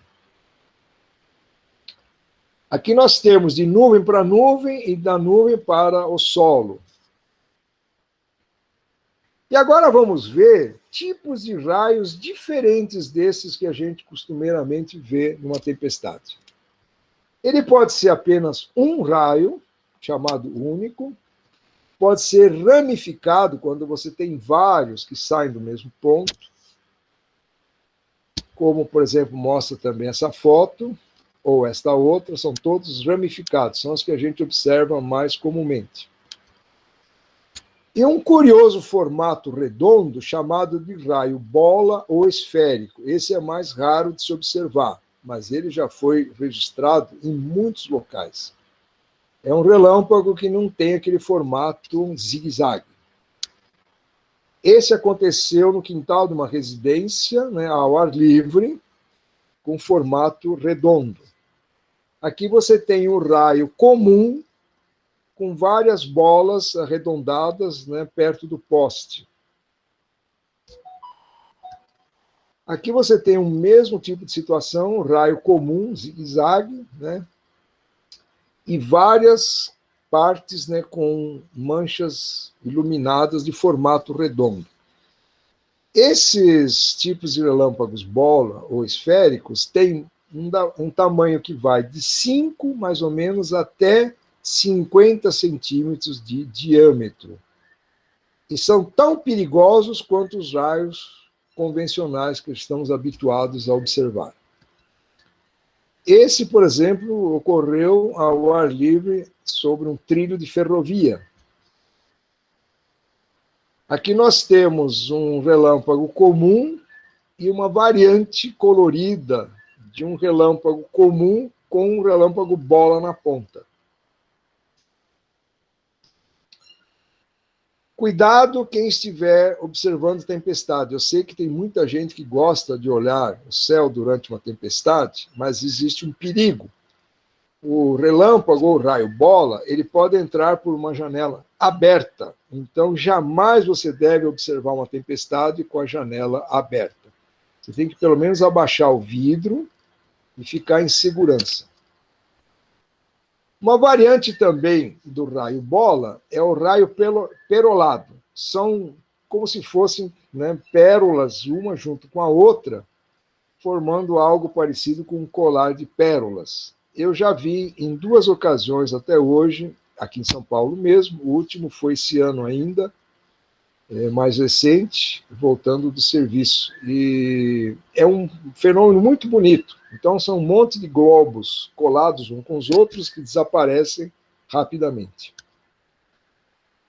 S1: Aqui nós temos de nuvem para nuvem e da nuvem para o solo. E agora vamos ver tipos de raios diferentes desses que a gente costumeiramente vê numa tempestade. Ele pode ser apenas um raio, chamado único, pode ser ramificado, quando você tem vários que saem do mesmo ponto, como, por exemplo, mostra também essa foto, ou esta outra, são todos ramificados, são os que a gente observa mais comumente. E um curioso formato redondo, chamado de raio bola ou esférico. Esse é mais raro de se observar, mas ele já foi registrado em muitos locais. É um relâmpago que não tem aquele formato zigue-zague. Esse aconteceu no quintal de uma residência, né, ao ar livre, com formato redondo. Aqui você tem um raio comum, com várias bolas arredondadas, né, perto do poste. Aqui você tem o mesmo tipo de situação, um raio comum, zigue-zague, né, e várias partes, né, com manchas iluminadas de formato redondo. Esses tipos de relâmpagos bola ou esféricos têm um tamanho que vai de 5, mais ou menos, até 50 centímetros de diâmetro. E são tão perigosos quanto os raios convencionais que estamos habituados a observar. Esse, por exemplo, ocorreu ao ar livre sobre um trilho de ferrovia. Aqui nós temos um relâmpago comum e uma variante colorida de um relâmpago comum com um relâmpago bola na ponta. Cuidado quem estiver observando tempestade. Eu sei que tem muita gente que gosta de olhar o céu durante uma tempestade, mas existe um perigo. O relâmpago ou raio bola, ele pode entrar por uma janela aberta. Então, jamais você deve observar uma tempestade com a janela aberta. Você tem que, pelo menos, abaixar o vidro e ficar em segurança. Uma variante também do raio bola é o raio perolado. São como se fossem, né, pérolas, uma junto com a outra, formando algo parecido com um colar de pérolas. Eu já vi em 2 ocasiões até hoje, aqui em São Paulo mesmo, o último foi esse ano ainda, mais recente, voltando do serviço. E é um fenômeno muito bonito. Então, são um monte de globos colados uns com os outros que desaparecem rapidamente.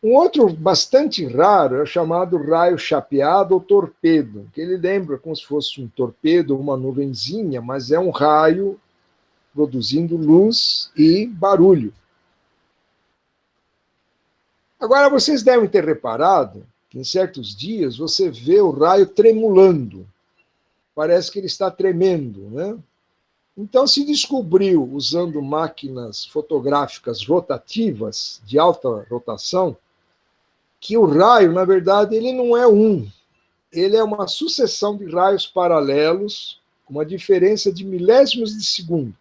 S1: Um outro bastante raro é o chamado raio chapeado ou torpedo, que ele lembra como se fosse um torpedo ou uma nuvenzinha, mas é um raio produzindo luz e barulho. Agora, vocês devem ter reparado que em certos dias você vê o raio tremulando. Parece que ele está tremendo, né? Então, se descobriu, usando máquinas fotográficas rotativas, de alta rotação, que o raio, na verdade, ele não é um. Ele é uma sucessão de raios paralelos, com uma diferença de milésimos de segundo.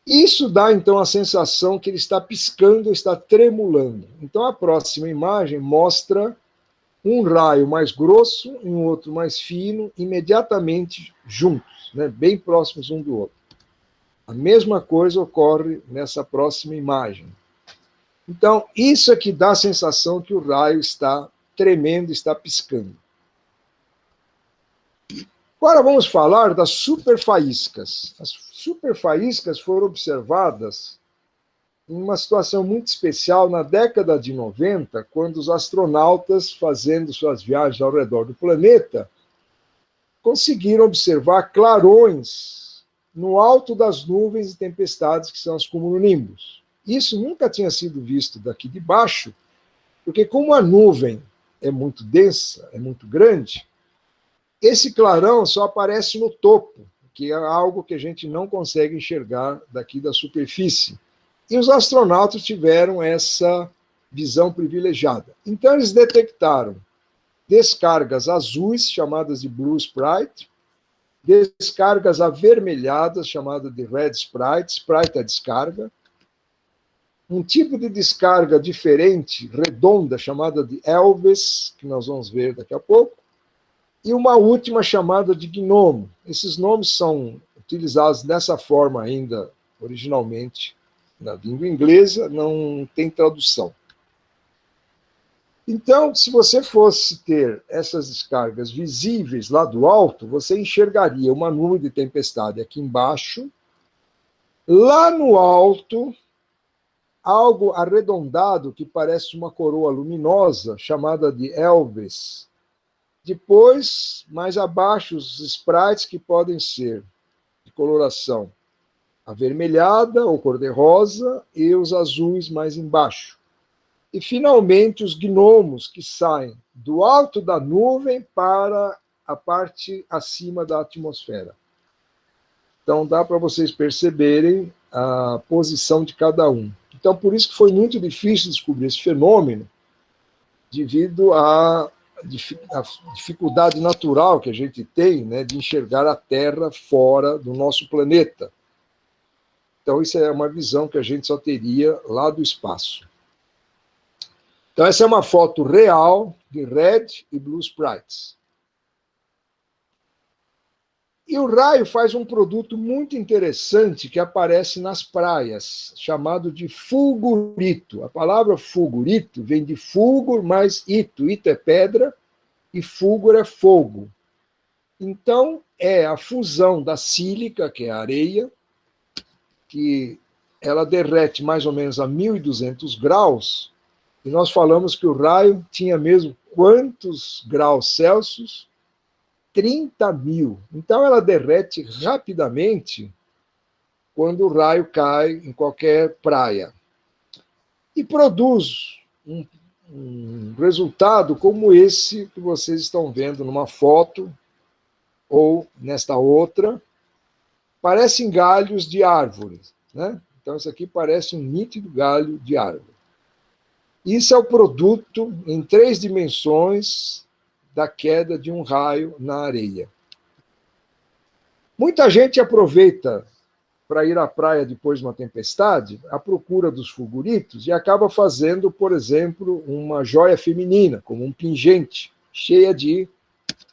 S1: Isso dá, então, a sensação que ele está piscando, está tremulando. Então, a próxima imagem mostra um raio mais grosso e um outro mais fino, imediatamente juntos, né, bem próximos um do outro. A mesma coisa ocorre nessa próxima imagem. Então, isso é que dá a sensação que o raio está tremendo, está piscando. Agora vamos falar das superfaíscas. As superfaíscas foram observadas em uma situação muito especial na década de 90, quando os astronautas, fazendo suas viagens ao redor do planeta, conseguiram observar clarões no alto das nuvens e tempestades, que são os cumulonimbos. Isso nunca tinha sido visto daqui de baixo, porque como a nuvem é muito densa, é muito grande, esse clarão só aparece no topo, que é algo que a gente não consegue enxergar daqui da superfície. E os astronautas tiveram essa visão privilegiada. Então, eles detectaram descargas azuis, chamadas de Blue Sprite, descargas avermelhadas, chamadas de Red Sprite, Sprite é descarga, um tipo de descarga diferente, redonda, chamada de Elvis, que nós vamos ver daqui a pouco, e uma última chamada de gnomo. Esses nomes são utilizados dessa forma ainda, originalmente, na língua inglesa, não tem tradução. Então, se você fosse ter essas descargas visíveis lá do alto, você enxergaria uma nuvem de tempestade aqui embaixo, lá no alto, algo arredondado que parece uma coroa luminosa, chamada de Elvis. Depois, mais abaixo, os sprites que podem ser de coloração avermelhada ou cor-de-rosa e os azuis mais embaixo. E, finalmente, os gnomos que saem do alto da nuvem para a parte acima da atmosfera. Então, dá para vocês perceberem a posição de cada um. Então, por isso que foi muito difícil descobrir esse fenômeno, devido à dificuldade natural que a gente tem, né, de enxergar a Terra fora do nosso planeta. Então, isso é uma visão que a gente só teria lá do espaço. Então, essa é uma foto real de Red e Blue Sprites. E o raio faz um produto muito interessante que aparece nas praias, chamado de fulgurito. A palavra fulgurito vem de fulgur mais ito. Ito é pedra e fulgur é fogo. Então, é a fusão da sílica, que é a areia, que ela derrete mais ou menos a 1.200 graus, e nós falamos que o raio tinha mesmo quantos graus Celsius? 30.000. Então, ela derrete rapidamente quando o raio cai em qualquer praia. E produz um resultado como esse que vocês estão vendo numa foto, ou nesta outra. Parecem galhos de árvores, né? Então, isso aqui parece um nítido galho de árvore. Isso é o produto, em 3 dimensões, da queda de um raio na areia. Muita gente aproveita para ir à praia depois de uma tempestade, à procura dos fulguritos, e acaba fazendo, por exemplo, uma joia feminina, como um pingente, cheia de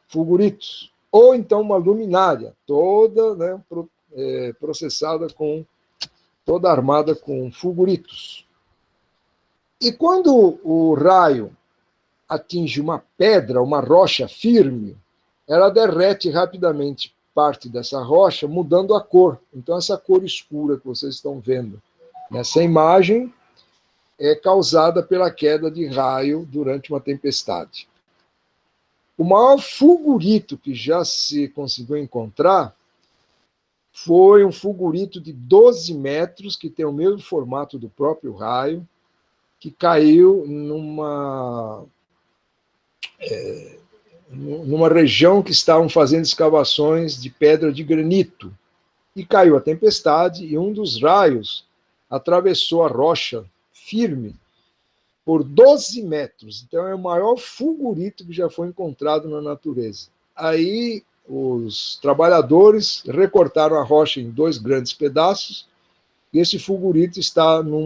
S1: fulguritos. Ou então uma luminária, toda, né, processada toda armada com fulguritos. E quando o raio atinge uma pedra, uma rocha firme, ela derrete rapidamente parte dessa rocha, mudando a cor. Então, essa cor escura que vocês estão vendo nessa imagem é causada pela queda de raio durante uma tempestade. O maior fulgurito que já se conseguiu encontrar foi um fulgurito de 12 metros, que tem o mesmo formato do próprio raio, que caiu numa região que estavam fazendo escavações de pedra de granito. E caiu a tempestade, e um dos raios atravessou a rocha firme por 12 metros. Então, é o maior fulgurito que já foi encontrado na natureza. Aí, os trabalhadores recortaram a rocha em 2 grandes pedaços, e esse fulgurito está num